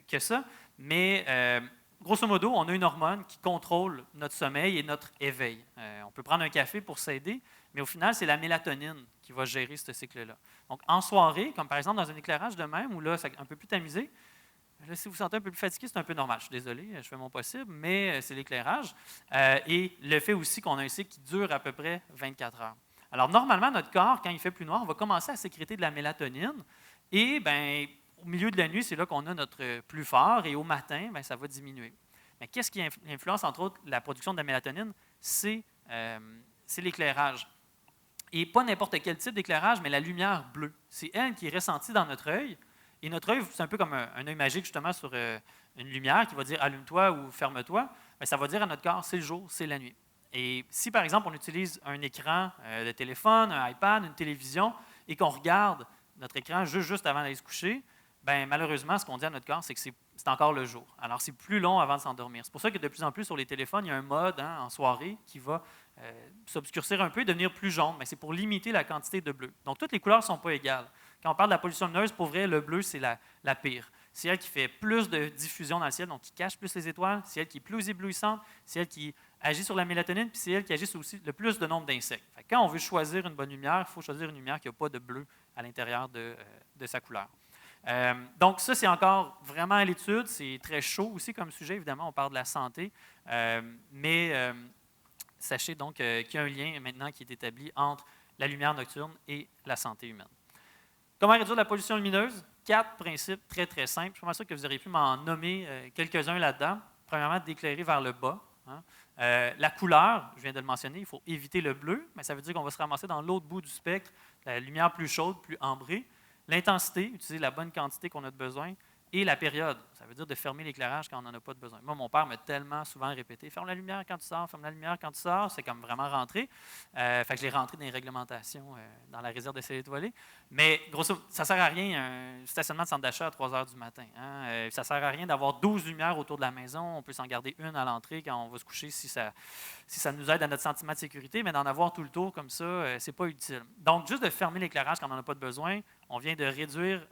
que ça, mais grosso modo, on a une hormone qui contrôle notre sommeil et notre éveil. On peut prendre un café pour s'aider, mais au final, c'est la mélatonine qui va gérer ce cycle-là. Donc, en soirée, comme par exemple dans un éclairage de même, où là, c'est un peu plus tamisé, là, si vous vous sentez un peu plus fatigué, c'est un peu normal. Je suis désolé, je fais mon possible, mais c'est l'éclairage. Et le fait aussi qu'on a un cycle qui dure à peu près 24 heures. Alors, normalement, notre corps, quand il fait plus noir, on va commencer à sécréter de la mélatonine. Et, bien, au milieu de la nuit, c'est là qu'on a notre plus fort. Et au matin, bien, ça va diminuer. Mais qu'est-ce qui influence, entre autres, la production de la mélatonine? C'est l'éclairage. Et pas n'importe quel type d'éclairage, mais la lumière bleue. C'est elle qui est ressentie dans notre œil. Et notre œil, c'est un peu comme un œil magique, justement, sur une lumière qui va dire « allume-toi » ou « ferme-toi ». Ça va dire à notre corps « c'est le jour, c'est la nuit ». Et si, par exemple, on utilise un écran de téléphone, un iPad, une télévision, et qu'on regarde notre écran juste avant d'aller se coucher, bien, malheureusement, ce qu'on dit à notre corps, c'est que c'est encore le jour. Alors, c'est plus long avant de s'endormir. C'est pour ça que de plus en plus, sur les téléphones, il y a un mode en soirée qui va s'obscurcir un peu et devenir plus jaune. Mais c'est pour limiter la quantité de bleu. Donc, toutes les couleurs ne sont pas égales. Quand on parle de la pollution lumineuse, pour vrai, le bleu, c'est la pire. C'est elle qui fait plus de diffusion dans le ciel, donc qui cache plus les étoiles. C'est elle qui est plus éblouissante. C'est elle qui agit sur la mélatonine, puis c'est elle qui agit sur aussi le plus de nombre d'insectes. Quand on veut choisir une bonne lumière, il faut choisir une lumière qui n'a pas de bleu à l'intérieur de sa couleur. Donc, ça, c'est encore vraiment à l'étude. C'est très chaud aussi comme sujet. Évidemment, on parle de la santé. Mais sachez donc qu'il y a un lien maintenant qui est établi entre la lumière nocturne et la santé humaine. Comment réduire la pollution lumineuse? 4 principes très, très simples. Je suis pas sûr que vous auriez pu m'en nommer quelques-uns là-dedans. Premièrement, d'éclairer vers le bas. La couleur, je viens de le mentionner, il faut éviter le bleu, mais ça veut dire qu'on va se ramasser dans l'autre bout du spectre, la lumière plus chaude, plus ambrée. L'intensité, utiliser la bonne quantité qu'on a de besoin. Et la période, ça veut dire de fermer l'éclairage quand on n'en a pas de besoin. Moi, mon père m'a tellement souvent répété « ferme la lumière quand tu sors, ferme la lumière quand tu sors ». C'est comme vraiment rentré. Fait que je l'ai rentré dans les réglementations dans la réserve de ciel étoilé. Mais grosso, ça ne sert à rien, un stationnement de centre d'achat à 3 heures du matin. Ça ne sert à rien d'avoir 12 lumières autour de la maison. On peut s'en garder une à l'entrée quand on va se coucher si ça nous aide à notre sentiment de sécurité, mais d'en avoir tout le tour comme ça, ce n'est pas utile. Donc, juste de fermer l'éclairage quand on n'en a pas de besoin, on vient de réduire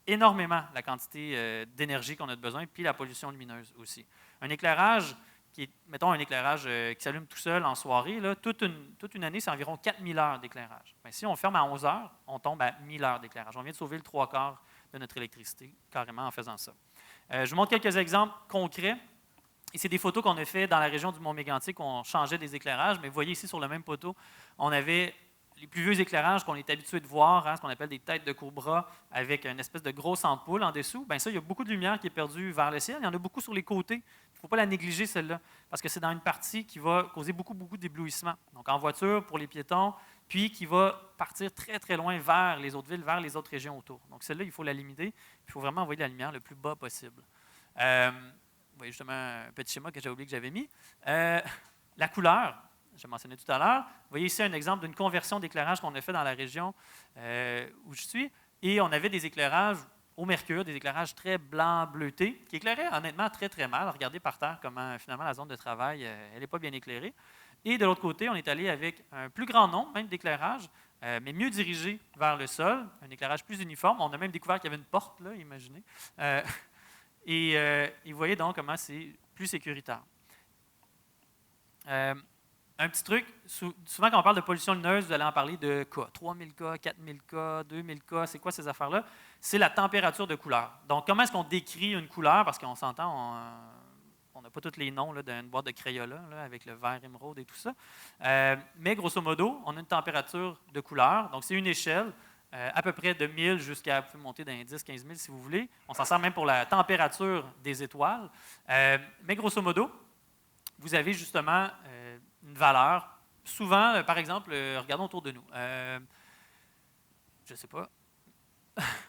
énormément la quantité d'énergie qu'on a de besoin, puis la pollution lumineuse aussi. Un éclairage qui est, mettons, un éclairage qui s'allume tout seul en soirée, là, toute une année, c'est environ 4000 heures d'éclairage. Bien, si on ferme à 11 heures, on tombe à 1000 heures d'éclairage. On vient de sauver le 3/4 de notre électricité, carrément en faisant ça. Je vous montre quelques exemples concrets. Et c'est des photos qu'on a fait dans la région du Mont-Mégantic où on changeait des éclairages. Mais vous voyez ici, sur le même poteau, on avait les plus vieux éclairages qu'on est habitué de voir, ce qu'on appelle des têtes de cobra avec une espèce de grosse ampoule en dessous. Bien ça, il y a beaucoup de lumière qui est perdue vers le ciel. Il y en a beaucoup sur les côtés. Il ne faut pas la négliger, celle-là, parce que c'est dans une partie qui va causer beaucoup d'éblouissement. Donc en voiture, pour les piétons, puis qui va partir très, très loin vers les autres villes, vers les autres régions autour. Donc celle-là, il faut la limiter. Il faut vraiment envoyer la lumière le plus bas possible. Vous voyez justement un petit schéma que j'ai oublié que j'avais mis. La couleur. Je mentionnais tout à l'heure. Vous voyez ici un exemple d'une conversion d'éclairage qu'on a fait dans la région où je suis. Et on avait des éclairages au mercure, des éclairages très blancs, bleutés, qui éclairaient honnêtement très, très mal. Regardez par terre comment finalement la zone de travail, elle n'est pas bien éclairée. Et de l'autre côté, on est allé avec un plus grand nombre même d'éclairages, mais mieux dirigé vers le sol, un éclairage plus uniforme. On a même découvert qu'il y avait une porte, là, imaginez. Et vous voyez donc comment c'est plus sécuritaire. Un petit truc, souvent quand on parle de pollution lumineuse, vous allez en parler de cas, 3000 cas, 4000 cas, 2000 cas, c'est quoi ces affaires-là? C'est la température de couleur. Donc, comment est-ce qu'on décrit une couleur? Parce qu'on s'entend, on n'a pas tous les noms d'une boîte de Crayola là, avec le vert émeraude et tout ça. Mais grosso modo, on a une température de couleur. Donc, c'est une échelle à peu près de 1000 jusqu'à, vous pouvez monter dans les 10, 15 000 si vous voulez. On s'en sert même pour la température des étoiles. Mais grosso modo, vous avez justement une valeur souvent, par exemple, regardons autour de nous. Je ne sais pas.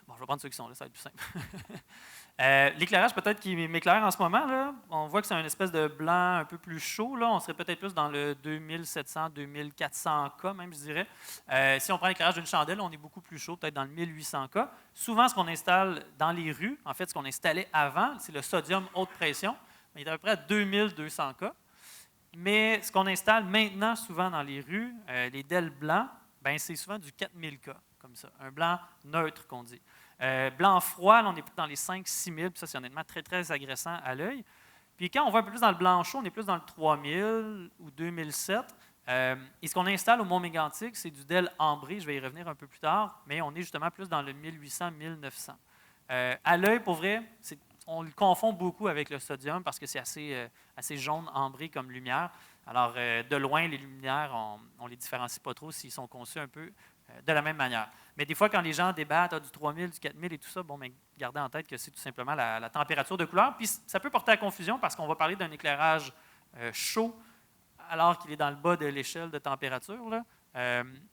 Bon, je vais prendre ceux qui sont là, ça va être plus simple. L'éclairage peut-être qui m'éclaire en ce moment, là, on voit que c'est une espèce de blanc un peu plus chaud. Là. On serait peut-être plus dans le 2700-2400 K, même, je dirais. Si on prend l'éclairage d'une chandelle, on est beaucoup plus chaud, peut-être dans le 1800 K. Souvent, ce qu'on installe dans les rues, en fait, ce qu'on installait avant, c'est le sodium haute pression. Il est à peu près à 2200 K. Mais ce qu'on installe maintenant, souvent dans les rues, les DEL blancs, ben, c'est souvent du 4000 K, comme ça. Un blanc neutre, qu'on dit. Blanc froid, là, on est dans les 5-6 000, puis ça, c'est honnêtement très, très agressant à l'œil. Puis quand on va un peu plus dans le blanc chaud, on est plus dans le 3000 ou 2007. Et ce qu'on installe au Mont-Mégantic, c'est du DEL ambré, je vais y revenir un peu plus tard, mais on est justement plus dans le 1800-1900. À l'œil, pour vrai, on le confond beaucoup avec le sodium parce que c'est assez jaune, ambré comme lumière. Alors, de loin, les lumières, on ne les différencie pas trop s'ils sont conçus un peu de la même manière. Mais des fois, quand les gens débattent du 3000, du 4000 et tout ça, bon, mais gardez en tête que c'est tout simplement la température de couleur. Puis ça peut porter à confusion parce qu'on va parler d'un éclairage chaud alors qu'il est dans le bas de l'échelle de température, là.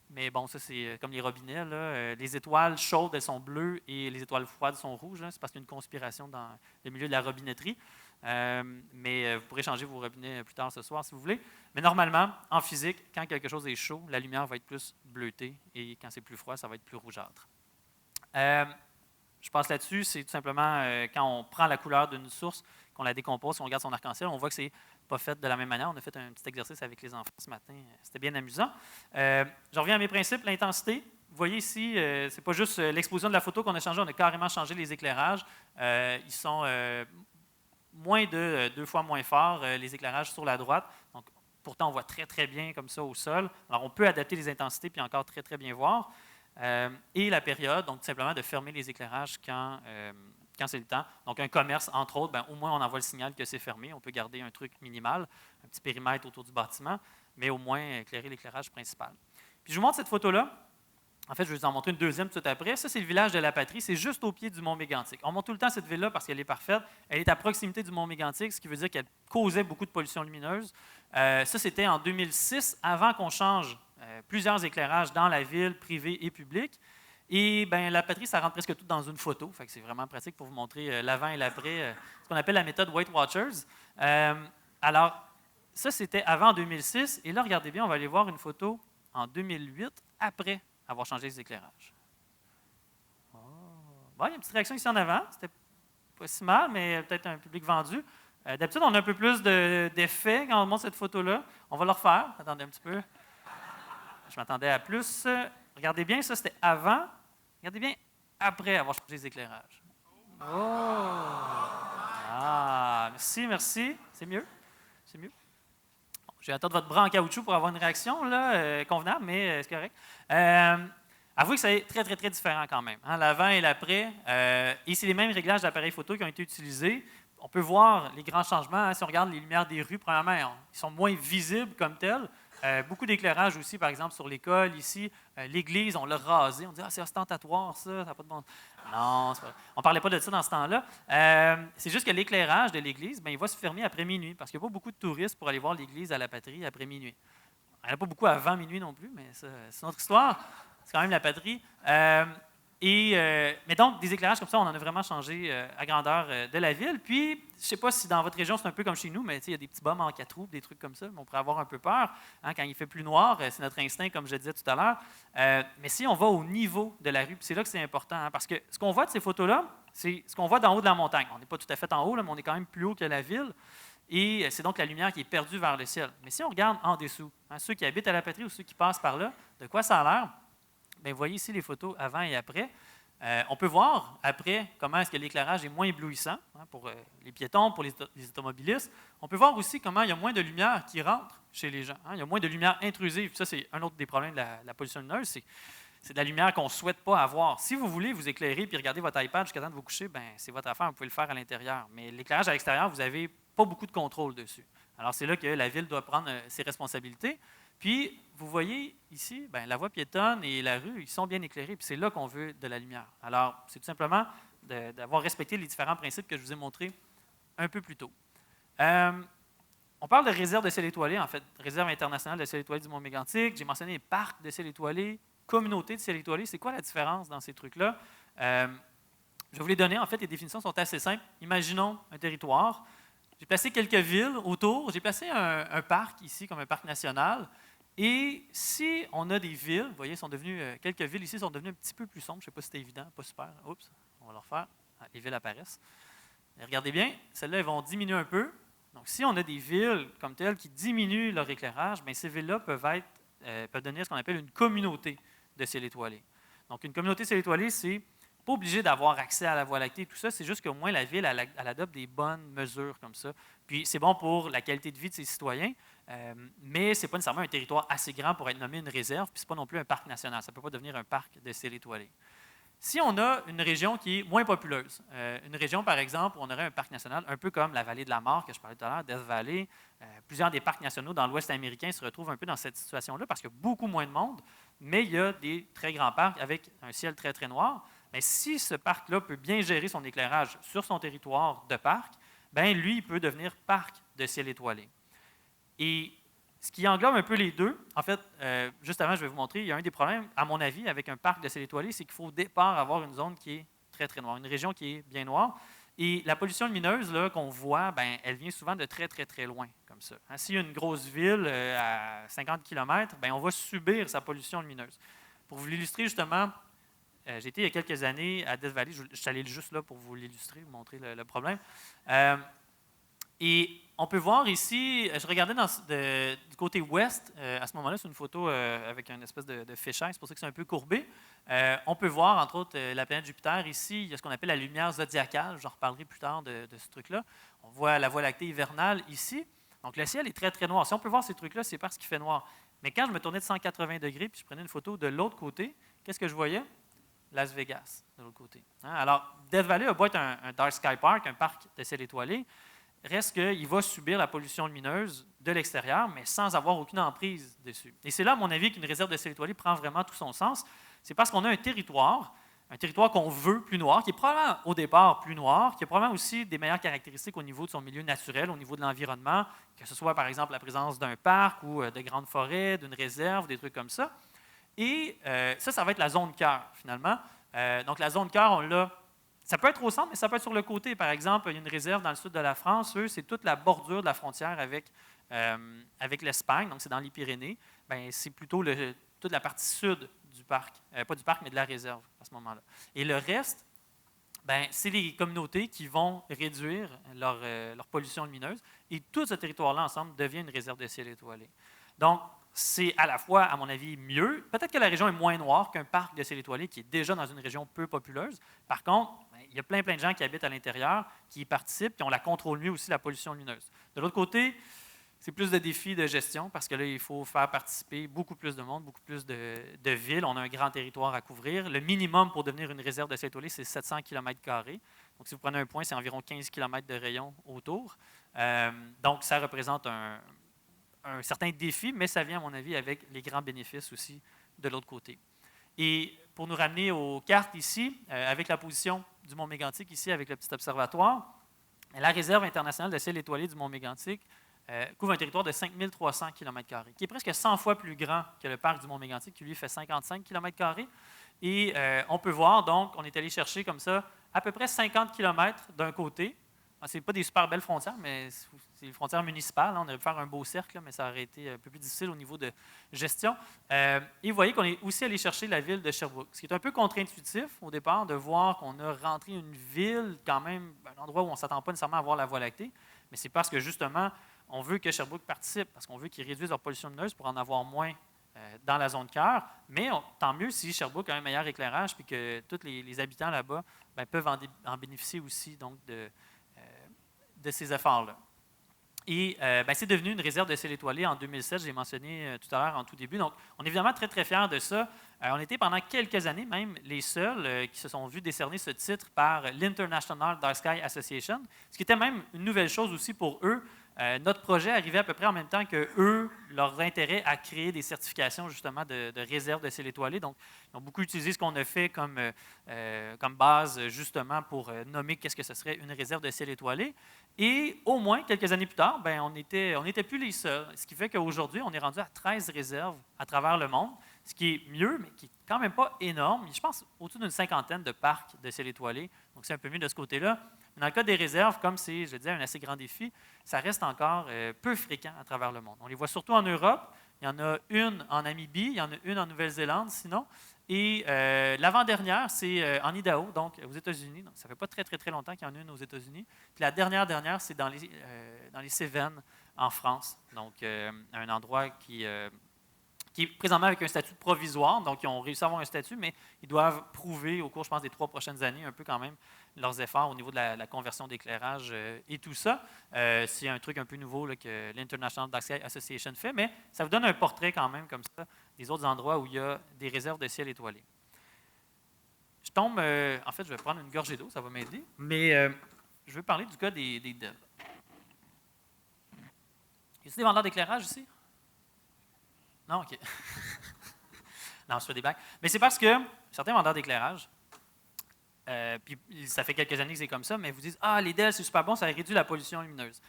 Mais bon, ça, c'est comme les robinets, là. Les étoiles chaudes, elles sont bleues et les étoiles froides sont rouges. C'est parce qu'il y a une conspiration dans le milieu de la robinetterie. Mais vous pourrez changer vos robinets plus tard ce soir si vous voulez. Mais normalement, en physique, quand quelque chose est chaud, la lumière va être plus bleutée et quand c'est plus froid, ça va être plus rougeâtre. Je passe là-dessus, c'est tout simplement quand on prend la couleur d'une source, qu'on la décompose, qu'on regarde son arc-en-ciel, on voit que c'est pas fait de la même manière. On a fait un petit exercice avec les enfants ce matin, c'était bien amusant. Je reviens à mes principes, l'intensité. Vous voyez ici, c'est pas juste l'exposition de la photo qu'on a changé, on a carrément changé les éclairages. Ils sont moins de 2 fois moins forts, les éclairages sur la droite. Donc, pourtant, on voit très, très bien comme ça au sol. Alors, on peut adapter les intensités puis encore très, très bien voir. Et la période, donc tout simplement de fermer les éclairages quand c'est le temps. Donc, un commerce, entre autres, ben, au moins, on envoie le signal que c'est fermé. On peut garder un truc minimal, un petit périmètre autour du bâtiment, mais au moins éclairer l'éclairage principal. Puis, je vous montre cette photo-là. En fait, je vais vous en montrer une deuxième tout après. Ça, c'est le village de la Patrie. C'est juste au pied du Mont-Mégantic. On montre tout le temps cette ville-là parce qu'elle est parfaite. Elle est à proximité du Mont-Mégantic, ce qui veut dire qu'elle causait beaucoup de pollution lumineuse. Ça, c'était en 2006, avant qu'on change plusieurs éclairages dans la ville, privée et publique. Et bien, la Patrie, ça rentre presque tout dans une photo. Fait que c'est vraiment pratique pour vous montrer l'avant et l'après, ce qu'on appelle la méthode Weight Watchers. Alors, ça, c'était avant 2006. Et là, regardez bien, on va aller voir une photo en 2008, après avoir changé les éclairages. Oh. Bon, il y a une petite réaction ici en avant. C'était pas si mal, mais peut-être un public vendu. D'habitude, on a un peu plus d'effets quand on montre cette photo-là. On va le refaire. Attendez un petit peu. Je m'attendais à plus. Regardez bien, ça, c'était avant. Regardez bien après avoir changé les éclairages. Oh! Ah, merci, merci. C'est mieux? C'est mieux? J'ai attendu votre bras en caoutchouc pour avoir une réaction là, convenable, mais c'est correct. Avouez que c'est très, très, très différent quand même. Hein, l'avant et l'après. Et c'est les mêmes réglages d'appareils photo qui ont été utilisés. On peut voir les grands changements. Hein, si on regarde les lumières des rues, premièrement, ils sont moins visibles comme tels. Beaucoup d'éclairage aussi, par exemple, sur l'école, ici. L'église, on l'a rasé. On dit « Ah, c'est ostentatoire, ça n'a pas de bon... » Non, c'est pas... on ne parlait pas de ça dans ce temps-là. C'est juste que l'éclairage de l'église, ben, il va se fermer après minuit, parce qu'il n'y a pas beaucoup de touristes pour aller voir l'église à la Patrie après minuit. Il n'y en a pas beaucoup avant minuit non plus, mais ça, c'est une autre histoire. C'est quand même la Patrie. Mais donc, des éclairages comme ça, on en a vraiment changé à grandeur de la ville. Puis, je ne sais pas si dans votre région, c'est un peu comme chez nous, mais il y a des petits bums en 4 roues, des trucs comme ça. On pourrait avoir un peu peur. Hein, quand il fait plus noir, c'est notre instinct, comme je le disais tout à l'heure. Mais si on va au niveau de la rue, c'est là que c'est important. Hein, parce que ce qu'on voit de ces photos-là, c'est ce qu'on voit d'en haut de la montagne. On n'est pas tout à fait en haut, là, mais on est quand même plus haut que la ville. Et c'est donc la lumière qui est perdue vers le ciel. Mais si on regarde en dessous, hein, ceux qui habitent à la Patrie ou ceux qui passent par là, de quoi ça a l'air? Bien, vous voyez ici les photos avant et après. On peut voir après comment est-ce que l'éclairage est moins éblouissant hein, pour les piétons, pour les automobilistes. On peut voir aussi comment il y a moins de lumière qui rentre chez les gens. Hein. Il y a moins de lumière intrusive. Ça, c'est un autre des problèmes de la pollution lumineuse. C'est de la lumière qu'on ne souhaite pas avoir. Si vous voulez vous éclairer puis regarder votre iPad jusqu'à temps de vous coucher, ben, c'est votre affaire, vous pouvez le faire à l'intérieur. Mais l'éclairage à l'extérieur, vous n'avez pas beaucoup de contrôle dessus. Alors, c'est là que la ville doit prendre ses responsabilités. Puis, vous voyez ici, bien, la voie piétonne et la rue, ils sont bien éclairés, puis c'est là qu'on veut de la lumière. Alors, c'est tout simplement d'avoir respecté les différents principes que je vous ai montrés un peu plus tôt. On parle de réserve de ciel étoilé, en fait, réserve internationale de ciel étoilé du Mont-Mégantic. J'ai mentionné les parcs de ciel étoilé, communauté de ciel étoilé. C'est quoi la différence dans ces trucs-là? Je vais vous les donner. En fait, les définitions sont assez simples. Imaginons un territoire. J'ai placé quelques villes autour. J'ai placé un parc ici, comme un parc national. Et si on a des villes, vous voyez, quelques villes ici sont devenues un petit peu plus sombres. Je ne sais pas si c'était évident, pas super. Oups, on va le refaire. Ah, les villes apparaissent. Et regardez bien, celles-là, elles vont diminuer un peu. Donc, si on a des villes comme telles qui diminuent leur éclairage, bien, ces villes-là peuvent devenir ce qu'on appelle une communauté de ciel étoilé. Donc, une communauté de ciel étoilé, c'est pas obligé d'avoir accès à la Voie lactée et tout ça, c'est juste qu'au moins la ville, elle adopte des bonnes mesures comme ça. Puis, c'est bon pour la qualité de vie de ses citoyens, mais ce n'est pas nécessairement un territoire assez grand pour être nommé une réserve, puis ce n'est pas non plus un parc national. Ça ne peut pas devenir un parc de ciel étoilé. Si on a une région qui est moins populeuse, une région, par exemple, où on aurait un parc national, un peu comme la vallée de la Mort que je parlais tout à l'heure, Death Valley, plusieurs des parcs nationaux dans l'Ouest américain se retrouvent un peu dans cette situation-là parce qu'il y a beaucoup moins de monde, mais il y a des très grands parcs avec un ciel très, très noir. Mais si ce parc-là peut bien gérer son éclairage sur son territoire de parc, bien, lui, il peut devenir parc de ciel étoilé. Et ce qui englobe un peu les deux, en fait, juste avant, je vais vous montrer, il y a un des problèmes, à mon avis, avec un parc de ciel étoilé, c'est qu'il faut au départ avoir une zone qui est très, très noire, une région qui est bien noire. Et la pollution lumineuse qu'on voit, bien, elle vient souvent de très, très, très loin, comme ça. Hein, s'il y a une grosse ville à 50 km, bien, on va subir sa pollution lumineuse. Pour vous l'illustrer, justement, j'ai été il y a quelques années à Death Valley, je suis allé juste là pour vous l'illustrer, vous montrer le problème. Et on peut voir ici, je regardais du côté ouest, à ce moment-là, c'est une photo avec une espèce de fisheye, c'est pour ça que c'est un peu courbé. On peut voir, entre autres, la planète Jupiter. Ici, il y a ce qu'on appelle la lumière zodiacale, j'en reparlerai plus tard de ce truc-là. On voit la Voie lactée hivernale ici. Donc le ciel est très, très noir. Si on peut voir ces trucs-là, c'est parce qu'il fait noir. Mais quand je me tournais de 180 degrés puis je prenais une photo de l'autre côté, qu'est-ce que je voyais? Las Vegas, de l'autre côté. Hein? Alors, Death Valley a beau être un Dark Sky Park, un parc de ciel étoilé, reste qu'il va subir la pollution lumineuse de l'extérieur, mais sans avoir aucune emprise dessus. Et c'est là, à mon avis, qu'une réserve de ciel étoilé prend vraiment tout son sens. C'est parce qu'on a un territoire qu'on veut plus noir, qui est probablement au départ plus noir, qui a probablement aussi des meilleures caractéristiques au niveau de son milieu naturel, au niveau de l'environnement, que ce soit par exemple la présence d'un parc ou de grandes forêts, d'une réserve, des trucs comme ça. Et ça va être la zone cœur, finalement. Donc la zone cœur, on l'a. Ça peut être au centre, mais ça peut être sur le côté. Par exemple, il y a une réserve dans le sud de la France. Eux, c'est toute la bordure de la frontière avec l'Espagne, donc c'est dans les Pyrénées. Bien, c'est plutôt toute la partie sud du parc. Pas du parc, mais de la réserve à ce moment-là. Et le reste, bien, c'est les communautés qui vont réduire leur pollution lumineuse. Et tout ce territoire-là, ensemble, devient une réserve de ciel étoilé. Donc, c'est à la fois, à mon avis, mieux. Peut-être que la région est moins noire qu'un parc de ciel étoilé qui est déjà dans une région peu populeuse. Par contre, il y a plein de gens qui habitent à l'intérieur, qui y participent, puis on la contrôle mieux aussi, la pollution lumineuse. De l'autre côté, c'est plus de défis de gestion parce que là, il faut faire participer beaucoup plus de monde, beaucoup plus de villes. On a un grand territoire à couvrir. Le minimum pour devenir une réserve de ciel étoilé, c'est 700 km². Donc, si vous prenez un point, c'est environ 15 km de rayon autour. Donc, ça représente un certain défi, mais ça vient, à mon avis, avec les grands bénéfices aussi de l'autre côté. Et pour nous ramener aux cartes ici, avec la position du Mont-Mégantic ici, avec le petit observatoire, la réserve internationale de ciel étoilé du Mont-Mégantic couvre un territoire de 5300 km², qui est presque 100 fois plus grand que le parc du Mont-Mégantic, qui lui fait 55 km². Et on peut voir, donc, on est allé chercher comme ça à peu près 50 km d'un côté. Ce n'est pas des super belles frontières, mais c'est les frontières municipales. On aurait pu faire un beau cercle, mais ça aurait été un peu plus difficile au niveau de gestion. Et vous voyez qu'on est aussi allé chercher la ville de Sherbrooke, ce qui est un peu contre-intuitif au départ de voir qu'on a rentré une ville, quand même, un endroit où on ne s'attend pas nécessairement à voir la Voie lactée, mais c'est parce que justement, on veut que Sherbrooke participe, parce qu'on veut qu'ils réduisent leur pollution lumineuse pour en avoir moins dans la zone cœur. Mais tant mieux si Sherbrooke a un meilleur éclairage et que tous les habitants là-bas peuvent en bénéficier aussi donc, de ces efforts-là. Et c'est devenu une réserve de ciel étoilé en 2007, j'ai mentionné tout à l'heure en tout début. Donc, on est évidemment très, très fiers de ça. On était pendant quelques années même les seuls qui se sont vus décerner ce titre par l'International Dark Sky Association, ce qui était même une nouvelle chose aussi pour eux. Notre projet arrivait à peu près en même temps que eux, leur intérêt à créer des certifications justement de réserve de ciel étoilé. Donc, ils ont beaucoup utilisé ce qu'on a fait comme base justement pour nommer qu'est-ce que ce serait une réserve de ciel étoilé. Et au moins, quelques années plus tard, ben, on n'était plus les seuls. Ce qui fait qu'aujourd'hui, on est rendu à 13 réserves à travers le monde, ce qui est mieux, mais qui n'est quand même pas énorme. Je pense au-dessus d'une 50aine de parcs de ciel étoilé. Donc, c'est un peu mieux de ce côté-là. Dans le cas des réserves, comme c'est, je disais, un assez grand défi, ça reste encore peu fréquent à travers le monde. On les voit surtout en Europe. Il y en a une en Namibie, il y en a une en Nouvelle-Zélande, sinon. Et l'avant-dernière, c'est en Idaho, donc aux États-Unis. Donc, ça ne fait pas très, très, très longtemps qu'il y en a une aux États-Unis. Puis la dernière, c'est dans les Cévennes, en France. Donc, un endroit qui est présentement avec un statut provisoire. Donc, ils ont réussi à avoir un statut, mais ils doivent prouver au cours, je pense, des 3 prochaines années, un peu quand même, leurs efforts au niveau de la conversion d'éclairage et tout ça. C'est un truc un peu nouveau là, que l'International Dark Sky Association fait, mais ça vous donne un portrait quand même comme ça des autres endroits où il y a des réserves de ciel étoilé. Je tombe, en fait, je vais prendre une gorgée d'eau, ça va m'aider, mais je veux parler du cas des DEL. Y a-t-il des vendeurs d'éclairage ici? Non, OK. Non, je fais des blagues. Mais c'est parce que certains vendeurs d'éclairage, puis ça fait quelques années que c'est comme ça, mais vous disent « Ah, les DEL, c'est super bon, ça réduit la pollution lumineuse. »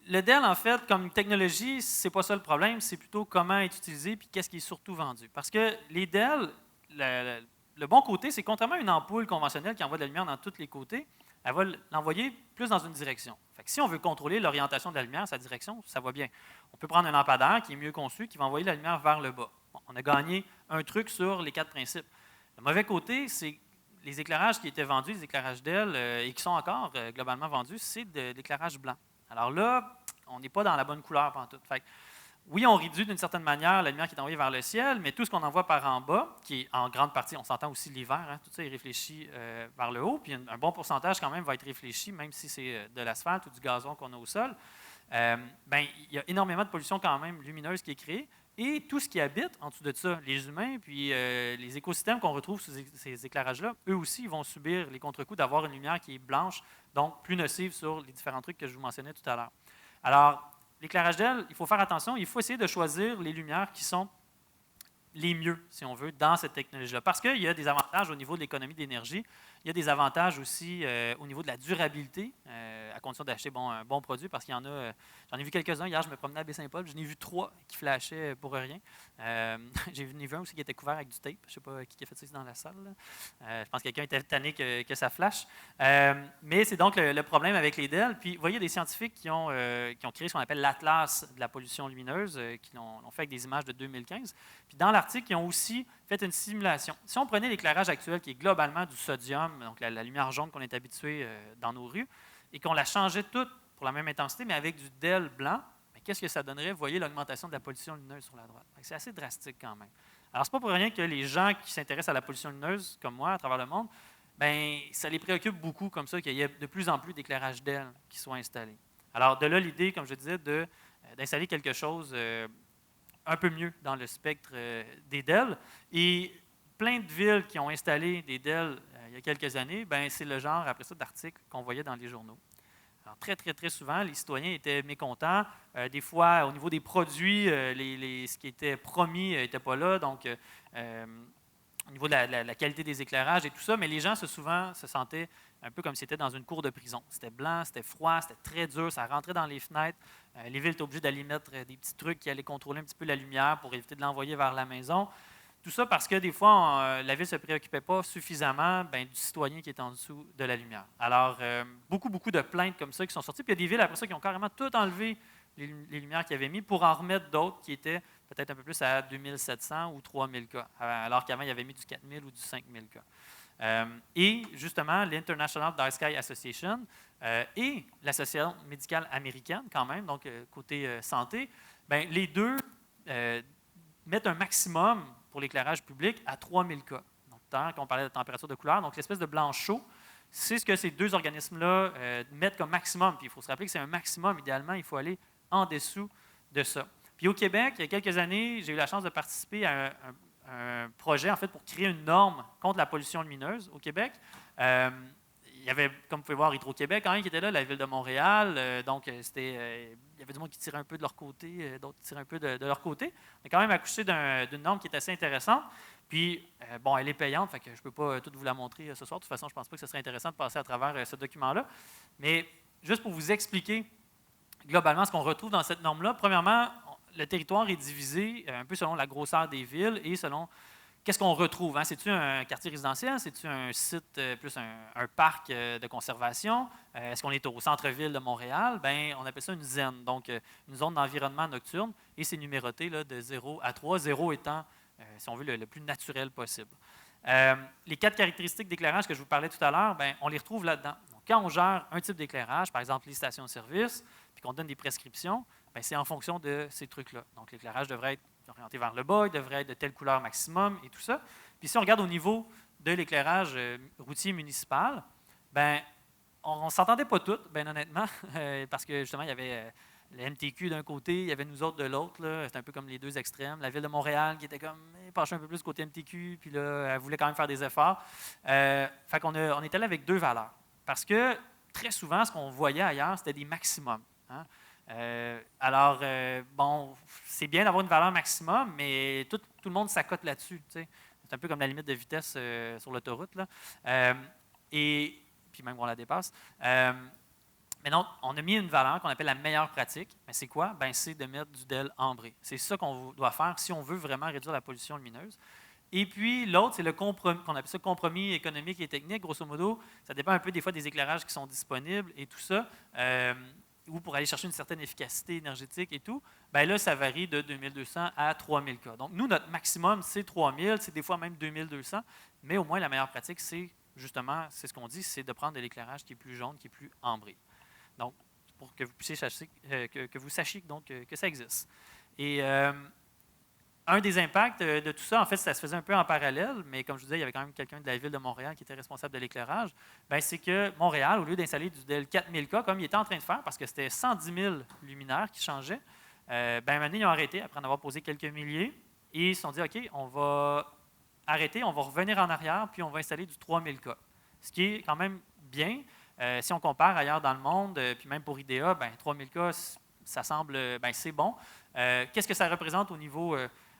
Le DEL, en fait, comme technologie, c'est pas ça le problème, c'est plutôt comment est utilisé puis qu'est-ce qui est surtout vendu. Parce que les DEL, le bon côté, c'est contrairement à une ampoule conventionnelle qui envoie de la lumière dans tous les côtés, elle va l'envoyer plus dans une direction. Fait que si on veut contrôler l'orientation de la lumière, sa direction, ça va bien. On peut prendre un lampadaire qui est mieux conçu, qui va envoyer la lumière vers le bas. Bon, on a gagné un truc sur les 4 principes. Le mauvais côté, c'est les éclairages qui étaient vendus, les éclairages DEL, et qui sont encore globalement vendus, c'est de l'éclairage blanc. Alors là, on n'est pas dans la bonne couleur pantoute. Fait que, oui, on réduit d'une certaine manière la lumière qui est envoyée vers le ciel, mais tout ce qu'on envoie par en bas, qui est en grande partie, on s'entend aussi l'hiver, hein, tout ça est réfléchi vers le haut, puis un bon pourcentage quand même va être réfléchi, même si c'est de l'asphalte ou du gazon qu'on a au sol. Ben, il y a énormément de pollution quand même lumineuse qui est créée, et tout ce qui habite en dessous de ça, les humains, puis les écosystèmes qu'on retrouve sous ces éclairages-là, eux aussi vont subir les contre-coups d'avoir une lumière qui est blanche, donc plus nocive sur les différents trucs que je vous mentionnais tout à l'heure. Alors, l'éclairage DEL, il faut faire attention, il faut essayer de choisir les lumières qui sont les mieux, si on veut, dans cette technologie-là. Parce qu'il y a des avantages au niveau de l'économie d'énergie, il y a des avantages aussi au niveau de la durabilité, à condition d'acheter un bon produit, parce qu'il y en a, j'en ai vu quelques-uns. Hier, je me promenais à Baie-Saint-Paul, j'en ai vu 3 qui flashaient pour rien. J'en ai vu un aussi qui était couvert avec du tape. Je ne sais pas qui a fait ça ici dans la salle. Je pense que quelqu'un était tanné que ça flash. Mais c'est donc le problème avec les DEL. Puis, vous voyez, des scientifiques qui ont créé ce qu'on appelle l'Atlas de la pollution lumineuse, qui l'ont fait avec des images de 2015. Puis, dans l'article, ils ont aussi fait une simulation. Si on prenait l'éclairage actuel, qui est globalement du sodium, donc la lumière jaune qu'on est habitué dans nos rues, et qu'on la changeait toute pour la même intensité, mais avec du DEL blanc, bien, qu'est-ce que ça donnerait? Vous voyez l'augmentation de la pollution lumineuse sur la droite. C'est assez drastique quand même. Alors, ce n'est pas pour rien que les gens qui s'intéressent à la pollution lumineuse, comme moi, à travers le monde, bien, ça les préoccupe beaucoup comme ça, qu'il y ait de plus en plus d'éclairage DEL qui soit installé. Alors, de là, l'idée, comme je disais, d'installer quelque chose un peu mieux dans le spectre des DEL. Et plein de villes qui ont installé des DEL il y a quelques années, ben, c'est le genre, après ça, d'articles qu'on voyait dans les journaux. Alors, très, très, très souvent, les citoyens étaient mécontents. Des fois, au niveau des produits, ce qui était promis n'était pas là. Donc, au niveau de la qualité des éclairages et tout ça, mais les gens souvent se sentaient un peu comme si c'était dans une cour de prison. C'était blanc, c'était froid, c'était très dur, ça rentrait dans les fenêtres. Les villes étaient obligées d'aller mettre des petits trucs qui allaient contrôler un petit peu la lumière pour éviter de l'envoyer vers la maison. Tout ça parce que des fois, la ville ne se préoccupait pas suffisamment du citoyen qui est en dessous de la lumière. Alors, beaucoup de plaintes comme ça qui sont sorties. Puis il y a des villes après ça qui ont carrément tout enlevé les lumières qu'ils avaient mis pour en remettre d'autres qui étaient peut-être un peu plus à 2700 ou 3000 cas, alors qu'avant, il y avait mis du 4000 ou du 5000 cas. Et justement, l'International Dark Sky Association et l'Association médicale américaine, quand même, donc côté santé, bien, les deux mettent un maximum pour l'éclairage public à 3000 cas. Donc, tant qu'on parlait de température de couleur, donc l'espèce de blanc chaud, c'est ce que ces deux organismes-là mettent comme maximum. Puis il faut se rappeler que c'est un maximum. Idéalement, il faut aller en dessous de ça. Puis au Québec, il y a quelques années, j'ai eu la chance de participer à un projet en fait pour créer une norme contre la pollution lumineuse au Québec. Il il y avait, comme vous pouvez voir, Hydro-Québec qui était là, la Ville de Montréal. Donc, il y avait du monde qui tirait un peu de leur côté, d'autres qui tiraient un peu de leur côté. On a quand même accouché d'une norme qui est assez intéressante. Puis, bon, elle est payante, fait que je ne peux pas tout vous la montrer ce soir. De toute façon, je ne pense pas que ce serait intéressant de passer à travers ce document-là. Mais juste pour vous expliquer globalement ce qu'on retrouve dans cette norme-là, premièrement, le territoire est divisé un peu selon la grosseur des villes et selon qu'est-ce qu'on retrouve. Hein? C'est-tu un quartier résidentiel? C'est-tu un site plus un parc de conservation? Est-ce qu'on est au centre-ville de Montréal? Bien, on appelle ça une ZEN, donc une zone d'environnement nocturne, et c'est numéroté là, de 0 à 3, 0 étant, si on veut, le plus naturel possible. Les 4 caractéristiques d'éclairage que je vous parlais tout à l'heure, bien, on les retrouve là-dedans. Donc, quand on gère un type d'éclairage, par exemple les stations-service, puis qu'on donne des prescriptions, bien, c'est en fonction de ces trucs-là. Donc, l'éclairage devrait être orienté vers le bas, il devrait être de telle couleur maximum et tout ça. Puis si on regarde au niveau de l'éclairage routier municipal, bien, on ne s'entendait pas toutes, bien honnêtement, parce que justement, il y avait le MTQ d'un côté, il y avait nous autres de l'autre. C'était un peu comme les deux extrêmes. La Ville de Montréal qui était comme penchée un peu plus côté MTQ, puis là, elle voulait quand même faire des efforts. Fait qu'on on est allé avec 2 valeurs. Parce que très souvent, ce qu'on voyait ailleurs, c'était des maximums. Hein? Alors, bon, c'est bien d'avoir une valeur maximum, mais tout le monde s'accote là-dessus. C'est un peu comme la limite de vitesse sur l'autoroute. Et puis même qu'on la dépasse. Mais non, on a mis une valeur qu'on appelle la meilleure pratique. Mais c'est quoi? Ben, c'est de mettre du DEL ambré. C'est ça qu'on doit faire si on veut vraiment réduire la pollution lumineuse. Et puis, l'autre, c'est le compromis, qu'on appelle ça compromis économique et technique. Grosso modo, ça dépend un peu des fois des éclairages qui sont disponibles et tout ça. Ou pour aller chercher une certaine efficacité énergétique et tout, bien là, ça varie de 2200 à 3000 K. Donc, nous, notre maximum, c'est 3000, c'est des fois même 2200, mais au moins, la meilleure pratique, c'est justement, c'est ce qu'on dit, c'est de prendre de l'éclairage qui est plus jaune, qui est plus ambré. Donc, pour que vous puissiez que vous sachiez donc, que ça existe. Et un des impacts de tout ça, en fait, ça se faisait un peu en parallèle, mais comme je vous disais, il y avait quand même quelqu'un de la Ville de Montréal qui était responsable de l'éclairage. Bien, c'est que Montréal, au lieu d'installer du DEL 4000K, comme il était en train de faire, parce que c'était 110 000 luminaires qui changeaient, bien, maintenant, ils ont arrêté, après en avoir posé quelques milliers, et ils se sont dit, OK, on va arrêter, on va revenir en arrière, puis on va installer du 3000K. Ce qui est quand même bien. Si on compare ailleurs dans le monde, puis même pour IDEA, bien, 3000K, ça semble, bien, c'est bon. Qu'est-ce que ça représente au niveau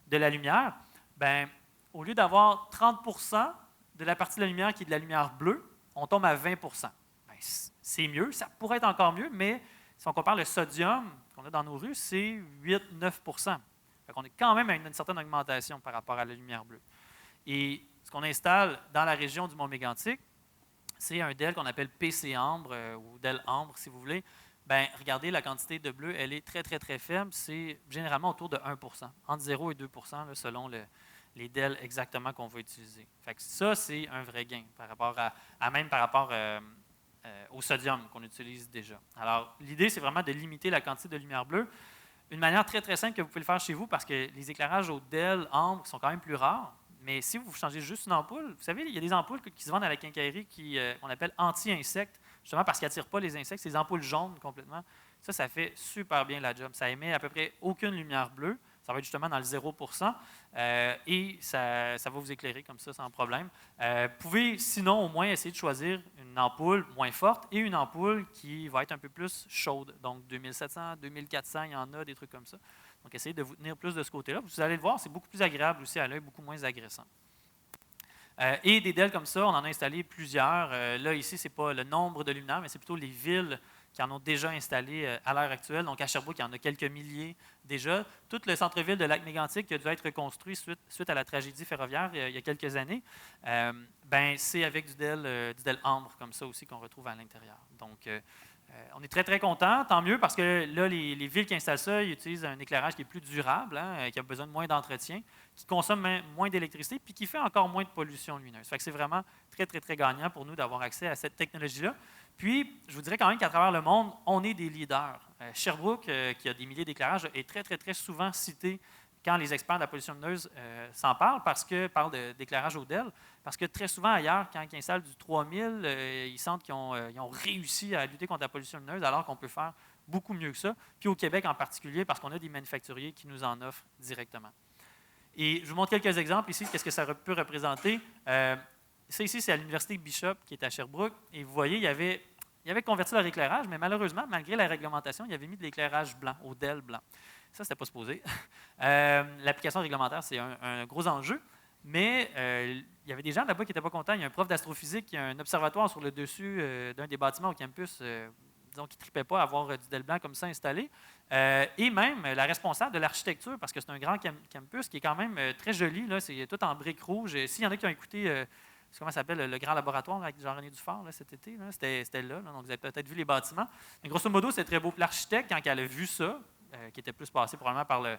de la lumière? Bien, au lieu d'avoir 30% de la partie de la lumière qui est de la lumière bleue, on tombe à 20%. Bien, c'est mieux, ça pourrait être encore mieux, mais si on compare le sodium qu'on a dans nos rues, c'est 8-9%. On est quand même à une certaine augmentation par rapport à la lumière bleue. Et ce qu'on installe dans la région du Mont-Mégantic, c'est un DEL qu'on appelle PC ambre ou DEL ambre, si vous voulez. Bien, regardez, la quantité de bleu, elle est très, très, très faible. C'est généralement autour de 1 entre 0 et 2 là, selon les DEL exactement qu'on va utiliser. Fait que ça, c'est un vrai gain par rapport même par rapport au sodium qu'on utilise déjà. Alors, l'idée, c'est vraiment de limiter la quantité de lumière bleue. Une manière très, très simple que vous pouvez le faire chez vous, parce que les éclairages au DEL ambre sont quand même plus rares. Mais si vous changez juste une ampoule, vous savez, il y a des ampoules qui se vendent à la quincaillerie qu'on appelle anti-insectes, justement parce qu'elles n'attirent pas les insectes, c'est des ampoules jaunes complètement. Ça fait super bien la job. Ça émet à peu près aucune lumière bleue. Ça va être justement dans le 0%. Et ça va vous éclairer comme ça sans problème. Vous pouvez sinon au moins essayer de choisir une ampoule moins forte et une ampoule qui va être un peu plus chaude. Donc 2700, 2400, il y en a des trucs comme ça. Donc, essayez de vous tenir plus de ce côté-là. Vous allez le voir, c'est beaucoup plus agréable aussi à l'œil, beaucoup moins agressant. Et des DEL comme ça, on en a installé plusieurs. Là, ici, ce n'est pas le nombre de luminaires, mais c'est plutôt les villes qui en ont déjà installé à l'heure actuelle. Donc, à Sherbrooke, il y en a quelques milliers déjà. Tout le centre-ville de Lac-Mégantic qui a dû être reconstruit suite à la tragédie ferroviaire il y a quelques années, ben, c'est avec du DEL ambre comme ça aussi qu'on retrouve à l'intérieur. Donc, on est très, très contents, tant mieux, parce que là, les villes qui installent ça, ils utilisent un éclairage qui est plus durable, hein, qui a besoin de moins d'entretien, qui consomme moins d'électricité, puis qui fait encore moins de pollution lumineuse. Fait que c'est vraiment très, très, très gagnant pour nous d'avoir accès à cette technologie-là. Puis, je vous dirais quand même qu'à travers le monde, on est des leaders. Sherbrooke, qui a des milliers d'éclairages, est très, très, très souvent cité quand les experts de la pollution lumineuse s'en parlent, parlent d'éclairage au DEL, parce que très souvent ailleurs, quand ils installent du 3000, ils sentent qu'ils ont réussi à lutter contre la pollution lumineuse, alors qu'on peut faire beaucoup mieux que ça. Puis au Québec en particulier, parce qu'on a des manufacturiers qui nous en offrent directement. Et je vous montre quelques exemples ici, qu'est-ce que ça peut représenter. ça ici, c'est à l'Université Bishop, qui est à Sherbrooke. Et vous voyez, il y avait converti leur éclairage, mais malheureusement, malgré la réglementation, il avait mis de l'éclairage blanc, au DEL blanc. Ça, c'était pas supposé. L'application réglementaire, c'est un gros enjeu. Mais il y avait des gens là-bas qui n'étaient pas contents. Il y a un prof d'astrophysique qui a un observatoire sur le dessus d'un des bâtiments au campus, disons, qui ne tripait pas à avoir du DEL blanc comme ça installé. Et même la responsable de l'architecture, parce que c'est un grand campus qui est quand même très joli. Là, c'est tout en briques rouges. S'il y en a qui ont écouté, comment ça s'appelle, le grand laboratoire là, avec Jean-René Dufort là, cet été, là, c'était là, donc vous avez peut-être vu les bâtiments. Mais grosso modo, c'est très beau. Puis l'architecte, quand elle a vu ça, qui était plus passé probablement par le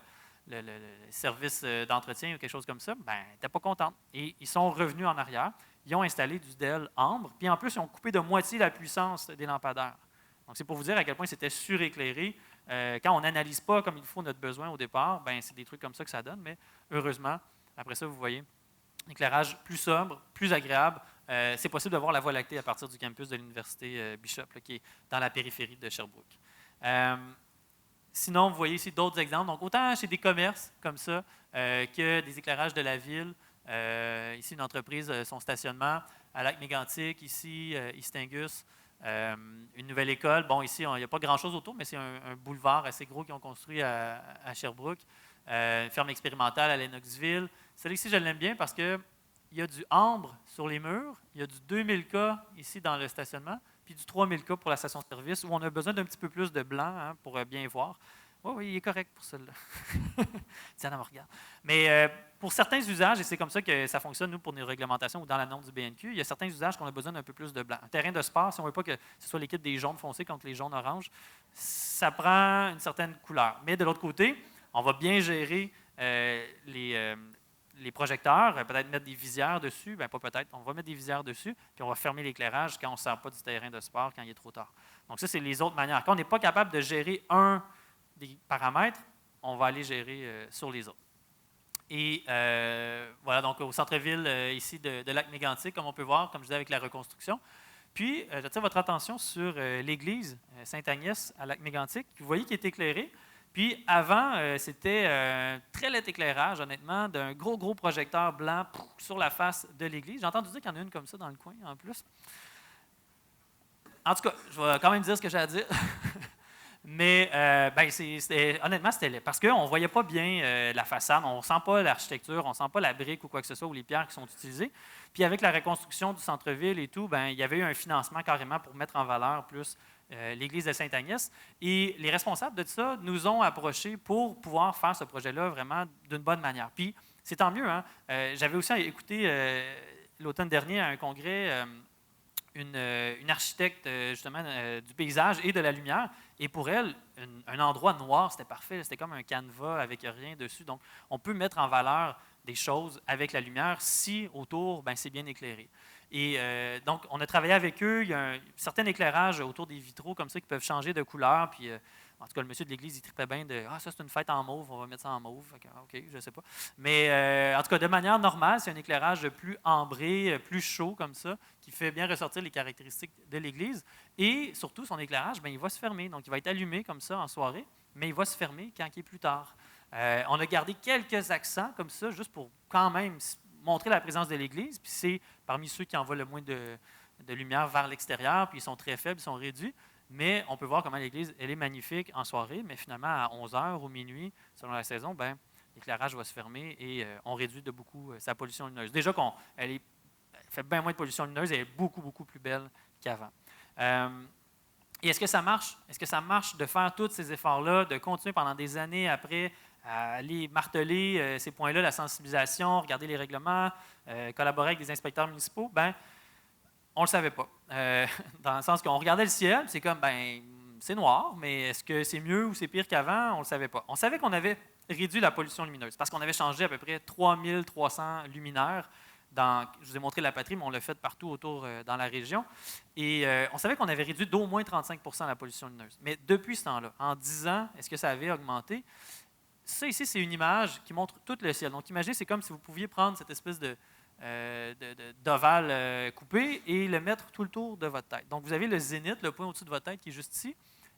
service d'entretien ou quelque chose comme ça, ben, elle n'était pas contente. Et ils sont revenus en arrière, ils ont installé du DEL ambre, puis en plus, ils ont coupé de moitié la puissance des lampadaires. Donc, c'est pour vous dire à quel point c'était suréclairé. Quand on n'analyse pas comme il faut notre besoin au départ, ben, c'est des trucs comme ça que ça donne, mais heureusement, après ça, vous voyez, éclairage plus sobre, plus agréable. C'est possible de voir la Voie lactée à partir du campus de l'Université Bishop, là, qui est dans la périphérie de Sherbrooke. Sinon, vous voyez ici d'autres exemples. Donc, autant chez des commerces comme ça que des éclairages de la ville. Ici, une entreprise, son stationnement à Lac-Mégantic, ici, East Angus, une nouvelle école. Bon, ici, il n'y a pas grand-chose autour, mais c'est un boulevard assez gros qu'ils ont construit à Sherbrooke. Une ferme expérimentale à Lennoxville. Celle-là ici, je l'aime bien parce qu'il y a du ambre sur les murs, il y a du 2000K ici dans le stationnement, puis du 3000K pour la station-service, où on a besoin d'un petit peu plus de blanc hein, pour bien voir. Oui, il est correct pour celle-là. Diana me regarde. Mais pour certains usages, et c'est comme ça que ça fonctionne, nous, pour nos réglementations ou dans la norme du BNQ, il y a certains usages qu'on a besoin d'un peu plus de blanc. Un terrain de sport, si on ne veut pas que ce soit l'équipe des jaunes foncés contre les jaunes oranges, ça prend une certaine couleur. Mais de l'autre côté, on va bien gérer les projecteurs, peut-être mettre des visières dessus, bien pas peut-être, on va mettre des visières dessus, puis on va fermer l'éclairage quand on ne sort pas du terrain de sport, quand il est trop tard. Donc ça, c'est les autres manières. Quand on n'est pas capable de gérer un des paramètres, on va aller gérer sur les autres. Et voilà, donc au centre-ville ici de Lac-Mégantic, comme on peut voir, comme je disais avec la reconstruction. Puis, j'attire votre attention sur l'église Sainte-Agnès à Lac-Mégantic. Vous voyez qui est éclairée. Puis avant, c'était un très laid éclairage, honnêtement, d'un gros projecteur blanc sur la face de l'église. J'ai entendu dire qu'il y en a une comme ça dans le coin, en plus. En tout cas, je vais quand même dire ce que j'ai à dire. Mais honnêtement, c'était laid. Parce qu'on ne voyait pas bien la façade, on ne sent pas l'architecture, on ne sent pas la brique ou quoi que ce soit, ou les pierres qui sont utilisées. Puis avec la reconstruction du centre-ville et tout, il y avait eu un financement carrément pour mettre en valeur plus l'église de Sainte-Agnès. Et les responsables de ça nous ont approchés pour pouvoir faire ce projet-là vraiment d'une bonne manière. Puis c'est tant mieux. Hein? J'avais aussi écouté l'automne dernier à un congrès une architecte justement du paysage et de la lumière. Et pour elle, un endroit noir, c'était parfait. C'était comme un canevas avec rien dessus. Donc, on peut mettre en valeur des choses avec la lumière si autour, c'est bien éclairé. Et donc, on a travaillé avec eux. Il y a un certain éclairage autour des vitraux comme ça qui peuvent changer de couleur. Puis, en tout cas, le monsieur de l'église, il tripait bien de « Ah, ça, c'est une fête en mauve, on va mettre ça en mauve. » OK, je ne sais pas. Mais en tout cas, de manière normale, c'est un éclairage plus ambré, plus chaud comme ça, qui fait bien ressortir les caractéristiques de l'église. Et surtout, son éclairage, il va se fermer. Donc, il va être allumé comme ça en soirée, mais il va se fermer quand il est plus tard. On a gardé quelques accents comme ça, juste pour quand même montrer la présence de l'église. Puis c'est parmi ceux qui envoient le moins de lumière vers l'extérieur, puis ils sont très faibles, ils sont réduits. Mais on peut voir comment l'église, elle est magnifique en soirée, mais finalement, à 11h ou minuit, selon la saison, l'éclairage va se fermer et on réduit de beaucoup sa pollution lumineuse. Déjà elle fait bien moins de pollution lumineuse et elle est beaucoup plus belle qu'avant. Et est-ce que ça marche? Est-ce que ça marche de faire tous ces efforts-là, de continuer pendant des années après à aller marteler ces points-là, la sensibilisation, regarder les règlements, collaborer avec des inspecteurs municipaux? On ne le savait pas. Dans le sens qu'on regardait le ciel, c'est comme, c'est noir, mais est-ce que c'est mieux ou c'est pire qu'avant? On ne le savait pas. On savait qu'on avait réduit la pollution lumineuse parce qu'on avait changé à peu près 3300 luminaires. Je vous ai montré la patrie, mais on l'a fait partout autour dans la région. Et on savait qu'on avait réduit d'au moins 35 % la pollution lumineuse. Mais depuis ce temps-là, en 10 ans, est-ce que ça avait augmenté? Ça ici, c'est une image qui montre tout le ciel. Donc imaginez, c'est comme si vous pouviez prendre cette espèce d'ovale coupé et le mettre tout le tour de votre tête. Donc, vous avez le zénith, le point au-dessus de votre tête qui est juste ici.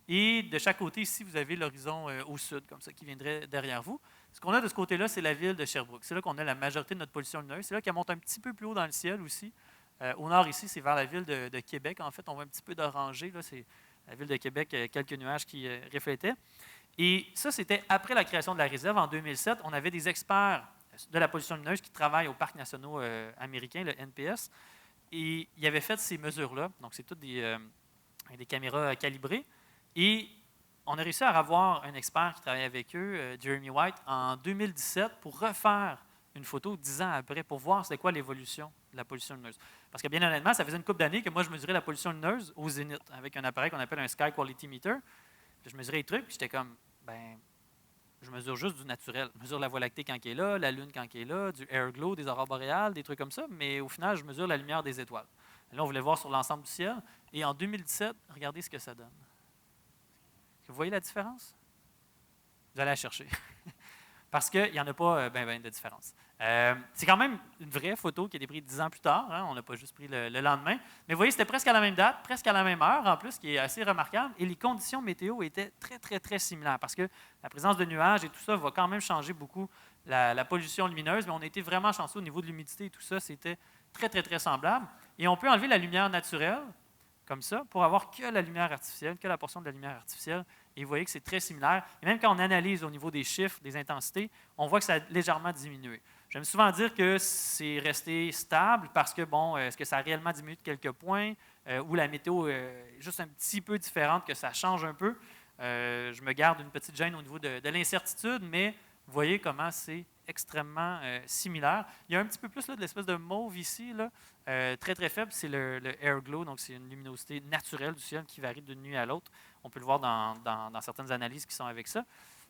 Et de chaque côté, ici, vous avez l'horizon au sud, comme ça, qui viendrait derrière vous. Ce qu'on a de ce côté-là, c'est la ville de Sherbrooke. C'est là qu'on a la majorité de notre pollution lumineuse. C'est là qu'elle monte un petit peu plus haut dans le ciel aussi. Au nord, ici, c'est vers la ville de Québec. En fait, on voit un petit peu d'orangé. Là, c'est la ville de Québec, quelques nuages qui reflétaient. Et ça, c'était après la création de la réserve en 2007. On avait des experts de la pollution lumineuse qui travaillent aux parcs nationaux américains, le NPS, et ils avaient fait ces mesures-là. Donc, c'est toutes des caméras calibrées. Et on a réussi à avoir un expert qui travaillait avec eux, Jeremy White, en 2017 pour refaire une photo 10 ans après pour voir c'était quoi l'évolution de la pollution lumineuse. Parce que bien honnêtement, ça faisait une couple d'années que moi, je mesurais la pollution lumineuse au zénith avec un appareil qu'on appelle un Sky Quality Meter. Puis je mesurais les trucs, puis j'étais comme, je mesure juste du naturel. Je mesure la Voie lactée quand elle est là, la Lune quand elle est là, du air glow, des aurores boréales, des trucs comme ça, mais au final, je mesure la lumière des étoiles. Là, on voulait voir sur l'ensemble du ciel. Et en 2017, regardez ce que ça donne. Vous voyez la différence? Vous allez la chercher. Parce qu'il n'y en a pas de différence. C'est quand même une vraie photo qui a été prise 10 ans plus tard. Hein, on n'a pas juste pris le lendemain. Mais vous voyez, c'était presque à la même date, presque à la même heure, en plus, ce qui est assez remarquable. Et les conditions météo étaient très, très, très similaires. Parce que la présence de nuages et tout ça va quand même changer beaucoup la pollution lumineuse. Mais on a été vraiment chanceux au niveau de l'humidité et tout ça. C'était très, très, très semblable. Et on peut enlever la lumière naturelle, comme ça, pour avoir que la lumière artificielle, que la portion de la lumière artificielle. Et vous voyez que c'est très similaire. Et même quand on analyse au niveau des chiffres, des intensités, on voit que ça a légèrement diminué. J'aime souvent dire que c'est resté stable parce que, est-ce que ça a réellement diminué de quelques points ou la météo est juste un petit peu différente, que ça change un peu. Je me garde une petite gêne au niveau de l'incertitude, mais vous voyez comment c'est extrêmement similaire. Il y a un petit peu plus là, de l'espèce de mauve ici, là, très très faible, c'est le air glow, donc c'est une luminosité naturelle du ciel qui varie d'une nuit à l'autre. On peut le voir dans certaines analyses qui sont avec ça.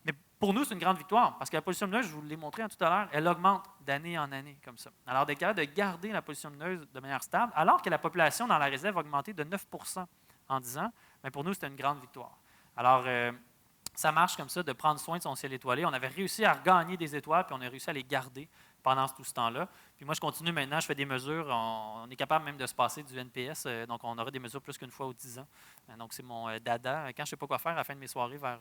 Mais pour nous, c'est une grande victoire, parce que la pollution lumineuse, je vous l'ai montré tout à l'heure, elle augmente d'année en année comme ça. Alors, d'être capable de garder la pollution lumineuse de manière stable, alors que la population dans la réserve a augmenté de 9 % en 10 ans, mais pour nous, c'était une grande victoire. Alors, ça marche comme ça, de prendre soin de son ciel étoilé. On avait réussi à regagner des étoiles, puis on a réussi à les garder pendant tout ce temps-là. Puis moi, je continue maintenant, je fais des mesures. On est capable même de se passer du NPS, donc on aura des mesures plus qu'une fois aux 10 ans. Donc c'est mon dada. Quand je ne sais pas quoi faire, à la fin de mes soirées, vers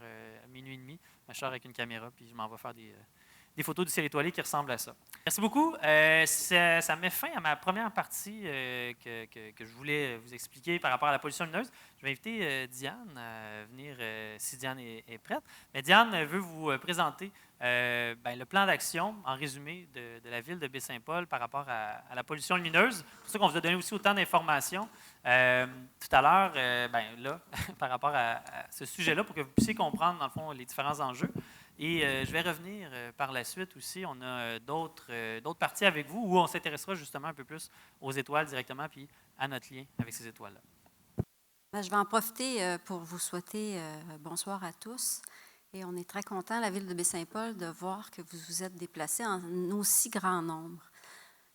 minuit et demi, je sors avec une caméra, puis je m'en vais faire des photos du ciel étoilé qui ressemblent à ça. Merci beaucoup. Ça met fin à ma première partie que je voulais vous expliquer par rapport à la pollution lumineuse. Je vais inviter Diane à venir, si Diane est prête. Mais Diane veut vous présenter le plan d'action, en résumé, de la ville de Baie-Saint-Paul par rapport à la pollution lumineuse. C'est pour ça qu'on vous a donné aussi autant d'informations tout à l'heure, là, par rapport à ce sujet-là, pour que vous puissiez comprendre, dans le fond, les différents enjeux. Et je vais revenir par la suite aussi. On a d'autres parties avec vous où on s'intéressera justement un peu plus aux étoiles directement, puis à notre lien avec ces étoiles-là. Je vais en profiter pour vous souhaiter bonsoir à tous. Et on est très content, la ville de Baie-Saint-Paul, de voir que vous vous êtes déplacés en aussi grand nombre.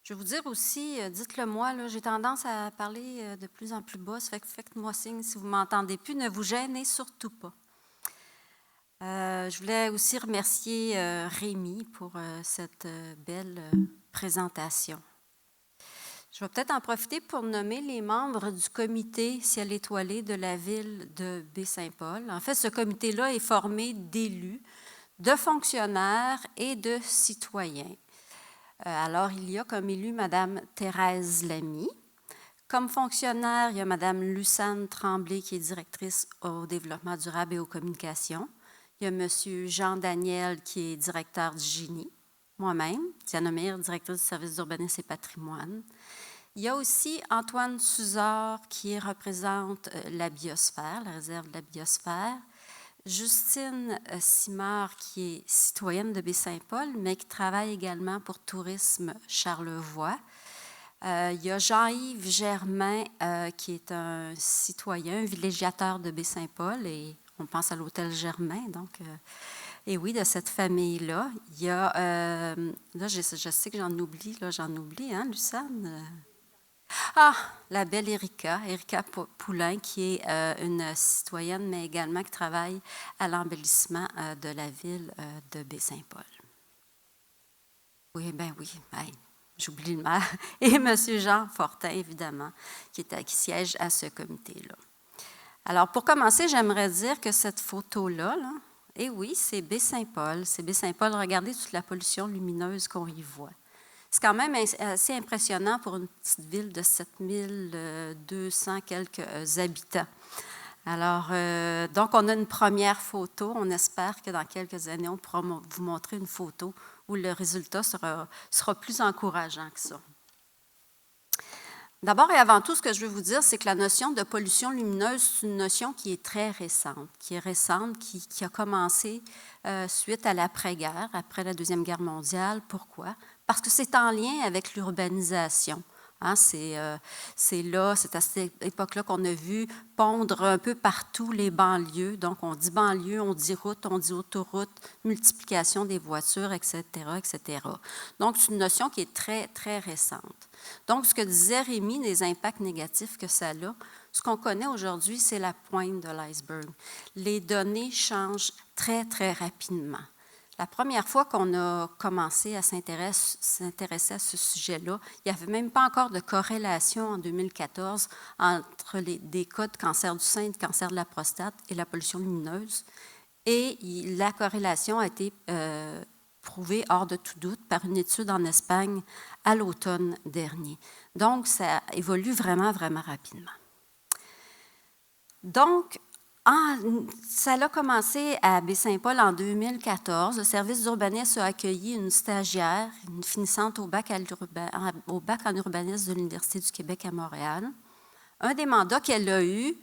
Je vais vous dire aussi, dites-le moi, là, j'ai tendance à parler de plus en plus bas, ça fait que faites-moi signe si vous ne m'entendez plus, ne vous gênez surtout pas. Je voulais aussi remercier Rémi pour cette belle présentation. Je vais peut-être en profiter pour nommer les membres du comité ciel étoilé de la ville de Baie-Saint-Paul. En fait, ce comité-là est formé d'élus, de fonctionnaires et de citoyens. Alors, il y a comme élu Mme Thérèse Lamy. Comme fonctionnaire, il y a Mme Lucane Tremblay, qui est directrice au développement durable et aux communications. Il y a M. Jean Daniel, qui est directeur du génie. Moi-même, Diana Mire, directrice du service d'urbanisme et patrimoine. Il y a aussi Antoine Suzard, qui représente la biosphère, la réserve de la biosphère. Justine Simard, qui est citoyenne de Baie-Saint-Paul, mais qui travaille également pour Tourisme Charlevoix. Il y a Jean-Yves Germain, qui est un citoyen, un villégiateur de Baie-Saint-Paul, et on pense à l'hôtel Germain, donc... Et oui, de cette famille-là, il y a, là, je sais que j'en oublie, hein, Lucane? La belle Erika Poulain, qui est une citoyenne, mais également qui travaille à l'embellissement de la ville de Baie-Saint-Paul. Oui, j'oublie le maire. Et M. Jean Fortin, évidemment, qui siège à ce comité-là. Alors, pour commencer, j'aimerais dire que cette photo-là, oui, c'est Baie-Saint-Paul. C'est Baie-Saint-Paul. Regardez toute la pollution lumineuse qu'on y voit. C'est quand même assez impressionnant pour une petite ville de 7200 quelques habitants. Alors, donc, on a une première photo. On espère que dans quelques années, on pourra vous montrer une photo où le résultat sera plus encourageant que ça. D'abord et avant tout, ce que je veux vous dire, c'est que la notion de pollution lumineuse, c'est une notion qui est très récente, qui a commencé suite à l'après-guerre, après la Deuxième Guerre mondiale. Pourquoi? Parce que c'est en lien avec l'urbanisation. Hein, c'est à cette époque-là qu'on a vu pondre un peu partout les banlieues. Donc, on dit banlieue, on dit route, on dit autoroute, multiplication des voitures, etc., etc. Donc, c'est une notion qui est très, très récente. Donc, ce que disait Rémi des impacts négatifs que ça a, ce qu'on connaît aujourd'hui, c'est la pointe de l'iceberg. Les données changent très, très rapidement. La première fois qu'on a commencé à s'intéresser à ce sujet-là, il n'y avait même pas encore de corrélation en 2014 entre des cas de cancer du sein et de cancer de la prostate et la pollution lumineuse. Et la corrélation a été prouvée hors de tout doute par une étude en Espagne à l'automne dernier. Donc, ça évolue vraiment, vraiment rapidement. Donc, ça a commencé à Baie-Saint-Paul en 2014. Le service d'urbanisme a accueilli une stagiaire, une finissante au bac en urbanisme de l'Université du Québec à Montréal. Un des mandats qu'elle a eu,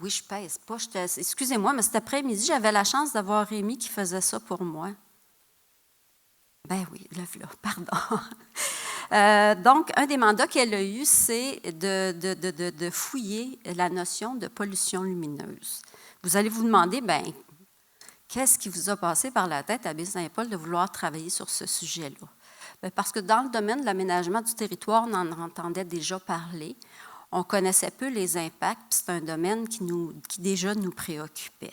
oui, je pèse pas. Excusez-moi, mais cet après-midi, j'avais la chance d'avoir Rémi qui faisait ça pour moi. Ben oui, là, pardon. Donc, un des mandats qu'elle a eu, c'est de fouiller la notion de pollution lumineuse. Vous allez vous demander, qu'est-ce qui vous a passé par la tête à Baie-Saint-Paul de vouloir travailler sur ce sujet-là? Parce que dans le domaine de l'aménagement du territoire, on en entendait déjà parler. On connaissait peu les impacts, puis c'est un domaine qui déjà nous préoccupait.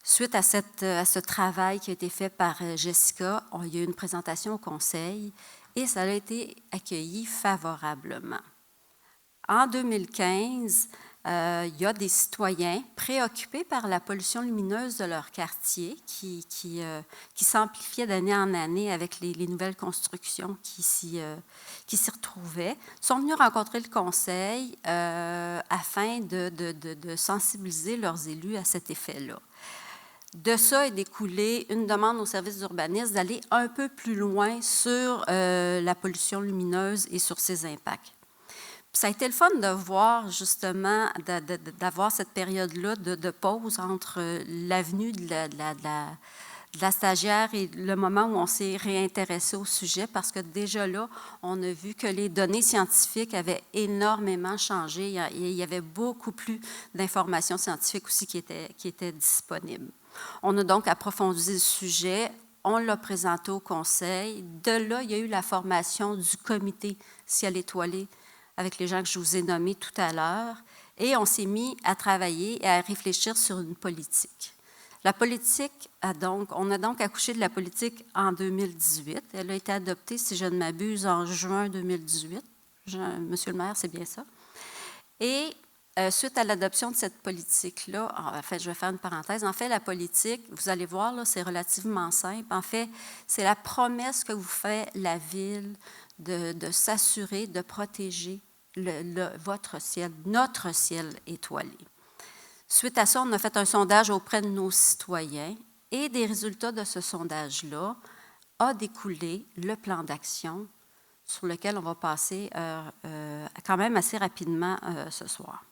Suite à ce travail qui a été fait par Jessica, il y a eu une présentation au conseil et ça a été accueilli favorablement. En 2015, il y a des citoyens préoccupés par la pollution lumineuse de leur quartier qui s'amplifiait d'année en année avec les nouvelles constructions qui s'y retrouvaient, sont venus rencontrer le conseil afin de sensibiliser leurs élus à cet effet-là. De ça est découlée une demande au service d'urbanisme d'aller un peu plus loin sur la pollution lumineuse et sur ses impacts. Puis ça a été le fun de voir justement, d'avoir cette période-là de pause entre l'avenue de la stagiaire et le moment où on s'est réintéressé au sujet, parce que déjà là, on a vu que les données scientifiques avaient énormément changé. Il y avait beaucoup plus d'informations scientifiques aussi qui étaient disponibles. On a donc approfondi le sujet, on l'a présenté au conseil. De là, il y a eu la formation du comité Ciel étoilé avec les gens que je vous ai nommés tout à l'heure, et on s'est mis à travailler et à réfléchir sur une politique. La politique on a donc accouché de la politique en 2018. Elle a été adoptée, si je ne m'abuse, en juin 2018. Monsieur le maire, c'est bien ça. Et suite à l'adoption de cette politique-là, en fait, je vais faire une parenthèse. En fait, la politique, vous allez voir, là, c'est relativement simple. En fait, c'est la promesse que vous fait la Ville de s'assurer, de protéger votre ciel, notre ciel étoilé. Suite à ça, on a fait un sondage auprès de nos citoyens et des résultats de ce sondage-là a découlé le plan d'action sur lequel on va passer quand même assez rapidement ce soir.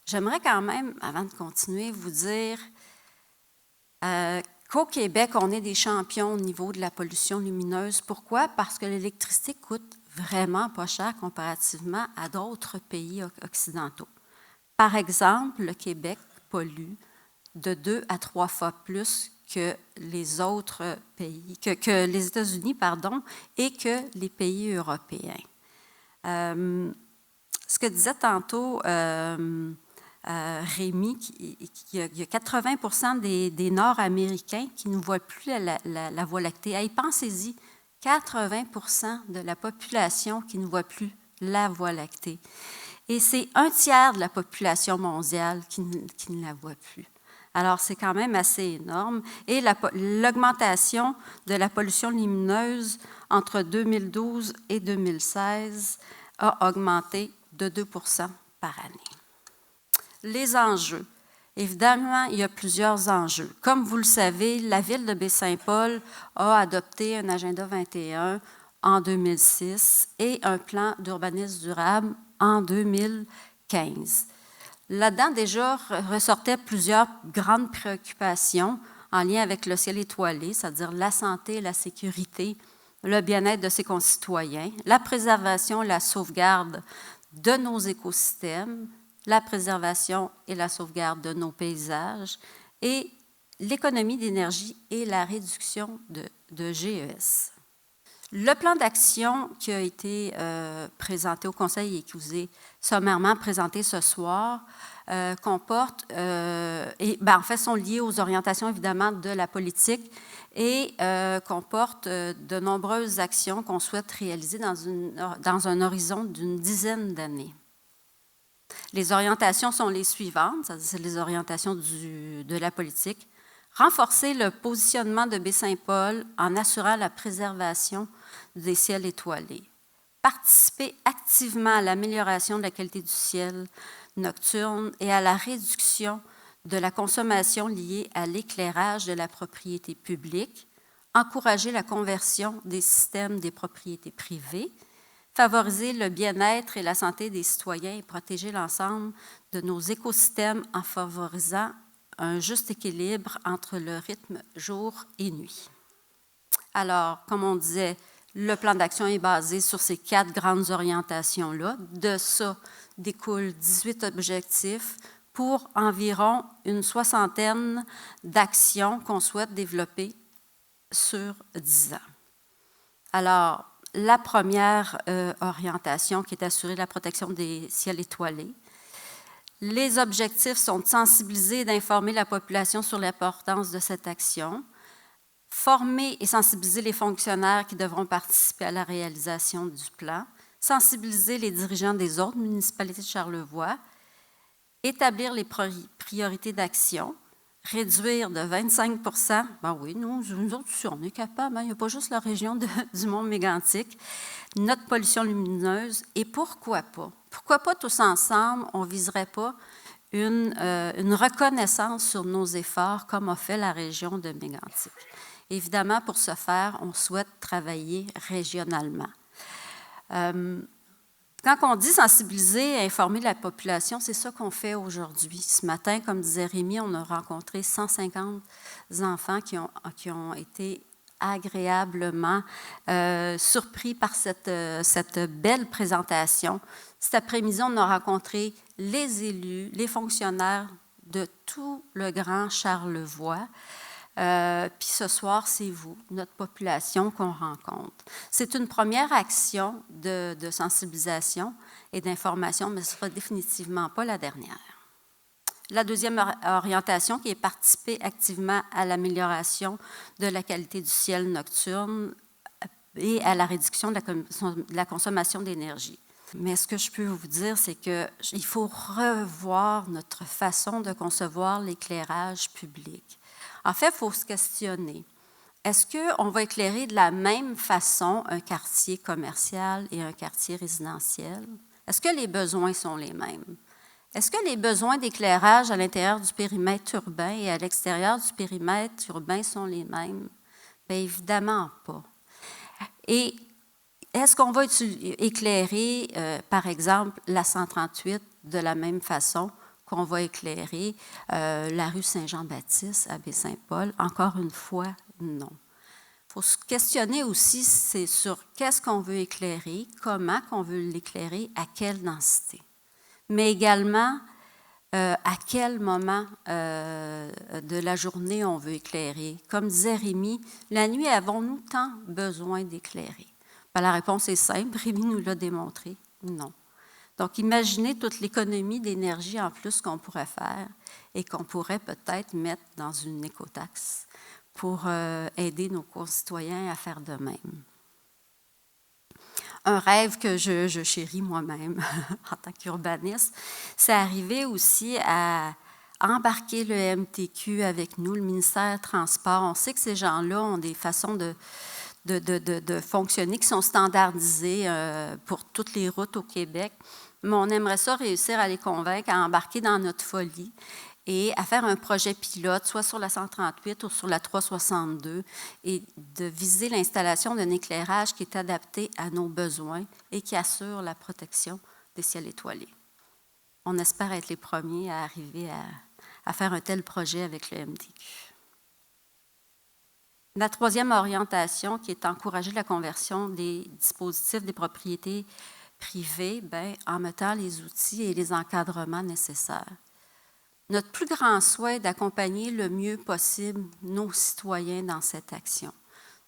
J'aimerais quand même, avant de continuer, vous dire qu'au Québec, on est des champions au niveau de la pollution lumineuse. Pourquoi? Parce que l'électricité coûte vraiment pas cher comparativement à d'autres pays occidentaux. Par exemple, le Québec pollue de 2 à 3 fois plus que les autres pays, que les États-Unis, et que les pays européens. Ce que disait tantôt Rémi, il y a 80% des Nord-Américains qui ne voient plus la Voie lactée. Hey, pensez-y, 80% de la population qui ne voit plus la Voie lactée. Et c'est 1/3 de la population mondiale qui ne la voit plus. Alors, c'est quand même assez énorme. Et l'augmentation de la pollution lumineuse entre 2012 et 2016 a augmenté de 2 % par année. Les enjeux. Évidemment, il y a plusieurs enjeux. Comme vous le savez, la Ville de Baie-Saint-Paul a adopté un agenda 21 en 2006 et un plan d'urbanisme durable en 2015. Là-dedans, déjà, ressortaient plusieurs grandes préoccupations en lien avec le ciel étoilé, c'est-à-dire la santé et la sécurité, le bien-être de ses concitoyens, la préservation et la sauvegarde de nos écosystèmes, la préservation et la sauvegarde de nos paysages et l'économie d'énergie et la réduction de GES. Le plan d'action qui a été présenté au Conseil et qui vous est sommairement présenté ce soir comporte, en fait, sont liés aux orientations évidemment de la politique et comporte de nombreuses actions qu'on souhaite réaliser dans un horizon d'une dizaine d'années. Les orientations sont les suivantes, c'est les orientations de la politique. Renforcer le positionnement de Baie-Saint-Paul en assurant la préservation des ciels étoilés. Participer activement à l'amélioration de la qualité du ciel nocturne et à la réduction de la consommation liée à l'éclairage de la propriété publique. Encourager la conversion des systèmes des propriétés privées. Favoriser le bien-être et la santé des citoyens et protéger l'ensemble de nos écosystèmes en favorisant un juste équilibre entre le rythme jour et nuit. Alors, comme on disait, le plan d'action est basé sur ces 4 grandes orientations-là. De ça découlent 18 objectifs pour environ une 60aine d'actions qu'on souhaite développer sur 10 ans. Alors, la première orientation qui est assurer la protection des ciels étoilés. Les objectifs sont de sensibiliser et d'informer la population sur l'importance de cette action, former et sensibiliser les fonctionnaires qui devront participer à la réalisation du plan, sensibiliser les dirigeants des autres municipalités de Charlevoix, établir les priorités d'action, réduire de 25 %, ben oui, nous autres, on est capable, hein, il n'y a pas juste la région du Mont-Mégantic, notre pollution lumineuse, et pourquoi pas? Pourquoi pas tous ensemble, on ne viserait pas une reconnaissance sur nos efforts comme a fait la région de Mégantic. Évidemment, pour ce faire, on souhaite travailler régionalement. Quand on dit sensibiliser et informer la population, c'est ça qu'on fait aujourd'hui. Ce matin, comme disait Rémi, on a rencontré 150 enfants qui ont été agréablement surpris par cette belle présentation. Cet après-midi, on a rencontré les élus, les fonctionnaires de tout le Grand Charlevoix. Puis ce soir, c'est vous, notre population qu'on rencontre. C'est une première action de sensibilisation et d'information, mais ce ne sera définitivement pas la dernière. La deuxième orientation, qui est participer activement à l'amélioration de la qualité du ciel nocturne et à la réduction de la consommation d'énergie. Mais ce que je peux vous dire, c'est qu'il faut revoir notre façon de concevoir l'éclairage public. En fait, il faut se questionner. Est-ce qu'on va éclairer de la même façon un quartier commercial et un quartier résidentiel? Est-ce que les besoins sont les mêmes? Est-ce que les besoins d'éclairage à l'intérieur du périmètre urbain et à l'extérieur du périmètre urbain sont les mêmes? Bien, évidemment pas. Et est-ce qu'on va éclairer, par exemple, la 138 de la même façon qu'on va éclairer la rue Saint-Jean-Baptiste à Baie-Saint-Paul? Encore une fois, non. Il faut se questionner aussi sur qu'est-ce qu'on veut éclairer, comment qu'on veut l'éclairer, à quelle densité. Mais également, à quel moment de la journée on veut éclairer. Comme disait Rémi, la nuit, avons-nous tant besoin d'éclairer? Ben, la réponse est simple, Rémi nous l'a démontré, non. Donc, imaginez toute l'économie d'énergie en plus qu'on pourrait faire et qu'on pourrait peut-être mettre dans une écotaxe pour aider nos concitoyens à faire de même. Un rêve que je chéris moi-même en tant qu'urbaniste, c'est arriver aussi à embarquer le MTQ avec nous, le ministère des Transports. On sait que ces gens-là ont des façons de fonctionner qui sont standardisées pour toutes les routes au Québec, mais on aimerait ça réussir à les convaincre à embarquer dans notre folie et à faire un projet pilote, soit sur la 138 ou sur la 362, et de viser l'installation d'un éclairage qui est adapté à nos besoins et qui assure la protection des ciels étoilés. On espère être les premiers à arriver à faire un tel projet avec le MTQ. La troisième orientation, qui est encourager la conversion des dispositifs des propriétés privées, en mettant les outils et les encadrements nécessaires. Notre plus grand souhait est d'accompagner le mieux possible nos citoyens dans cette action.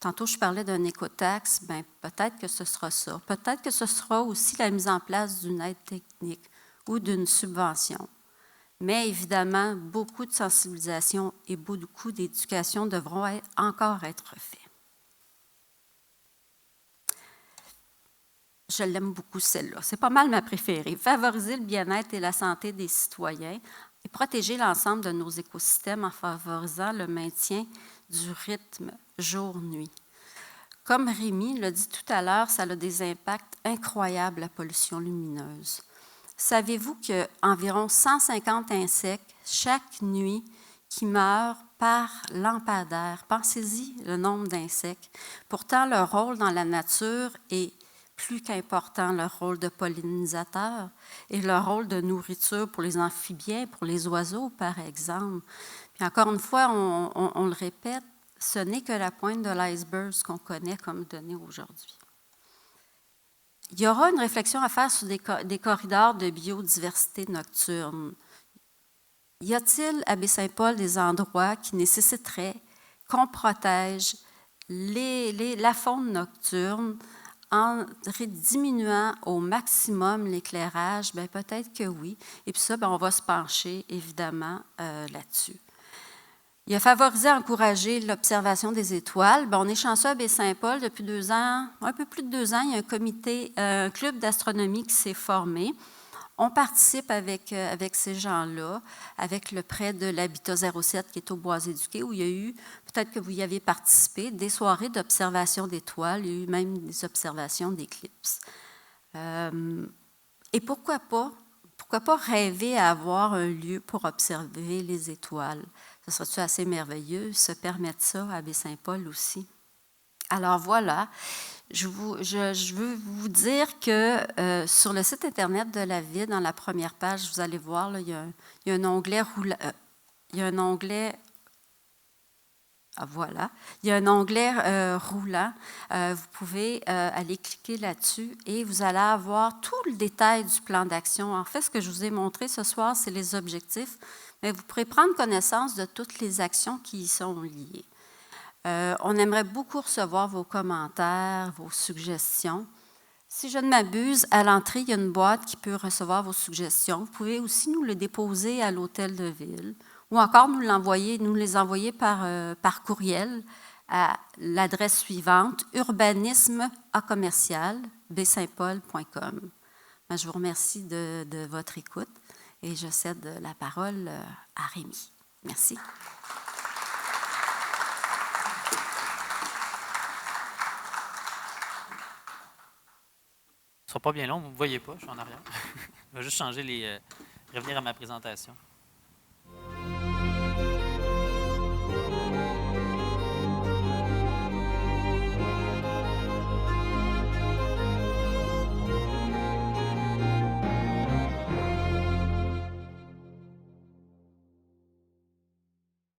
Tantôt, je parlais d'un écotaxe, peut-être que ce sera ça. Peut-être que ce sera aussi la mise en place d'une aide technique ou d'une subvention. Mais évidemment, beaucoup de sensibilisation et beaucoup d'éducation devront encore être faits. Je l'aime beaucoup, celle-là. C'est pas mal ma préférée. Favoriser le bien-être et la santé des citoyens et protéger l'ensemble de nos écosystèmes en favorisant le maintien du rythme jour-nuit. Comme Rémi l'a dit tout à l'heure, ça a des impacts incroyables, la pollution lumineuse. Savez-vous qu'environ 150 insectes chaque nuit qui meurent par lampadaire? Pensez-y, le nombre d'insectes. Pourtant, leur rôle dans la nature est plus qu'important, leur rôle de pollinisateur et leur rôle de nourriture pour les amphibiens, pour les oiseaux, par exemple. Puis encore une fois, on le répète, ce n'est que la pointe de l'iceberg qu'on connaît comme données aujourd'hui. Il y aura une réflexion à faire sur des corridors de biodiversité nocturne. Y a-t-il à Baie-Saint-Paul des endroits qui nécessiteraient qu'on protège la faune nocturne en diminuant au maximum l'éclairage? Peut-être que oui. Et puis ça, on va se pencher évidemment là-dessus. Il a favorisé, encouragé l'observation des étoiles. On est chanceux à Baie-Saint-Paul depuis 2 ans, un peu plus de 2 ans. Il y a un club d'astronomie qui s'est formé. On participe avec ces gens-là, avec le prêt de l'Habitat 07 qui est au Bois-Éduqué, où il y a eu, peut-être que vous y avez participé, des soirées d'observation d'étoiles, il y a eu même des observations d'éclipses. Et pourquoi pas rêver à avoir un lieu pour observer les étoiles? Ce serait-tu assez merveilleux, se permettre ça à Baie-Saint-Paul aussi? Alors voilà, je veux vous dire que sur le site Internet de la Ville, dans la première page, vous allez voir, là, il y a un onglet roulant. Voilà. Il y a un onglet roulant. Vous pouvez aller cliquer là-dessus et vous allez avoir tout le détail du plan d'action. En fait, ce que je vous ai montré ce soir, c'est les objectifs, mais vous pourrez prendre connaissance de toutes les actions qui y sont liées. On aimerait beaucoup recevoir vos commentaires, vos suggestions. Si je ne m'abuse, à l'entrée, il y a une boîte qui peut recevoir vos suggestions. Vous pouvez aussi nous les déposer à l'hôtel de ville ou encore nous les envoyer par courriel à l'adresse suivante, urbanisme@baie-saint-paul.com. Je vous remercie de votre écoute et je cède la parole à Rémi. Merci. Ce ne sera pas bien long, vous ne me voyez pas, je suis en arrière. Je vais juste revenir à ma présentation.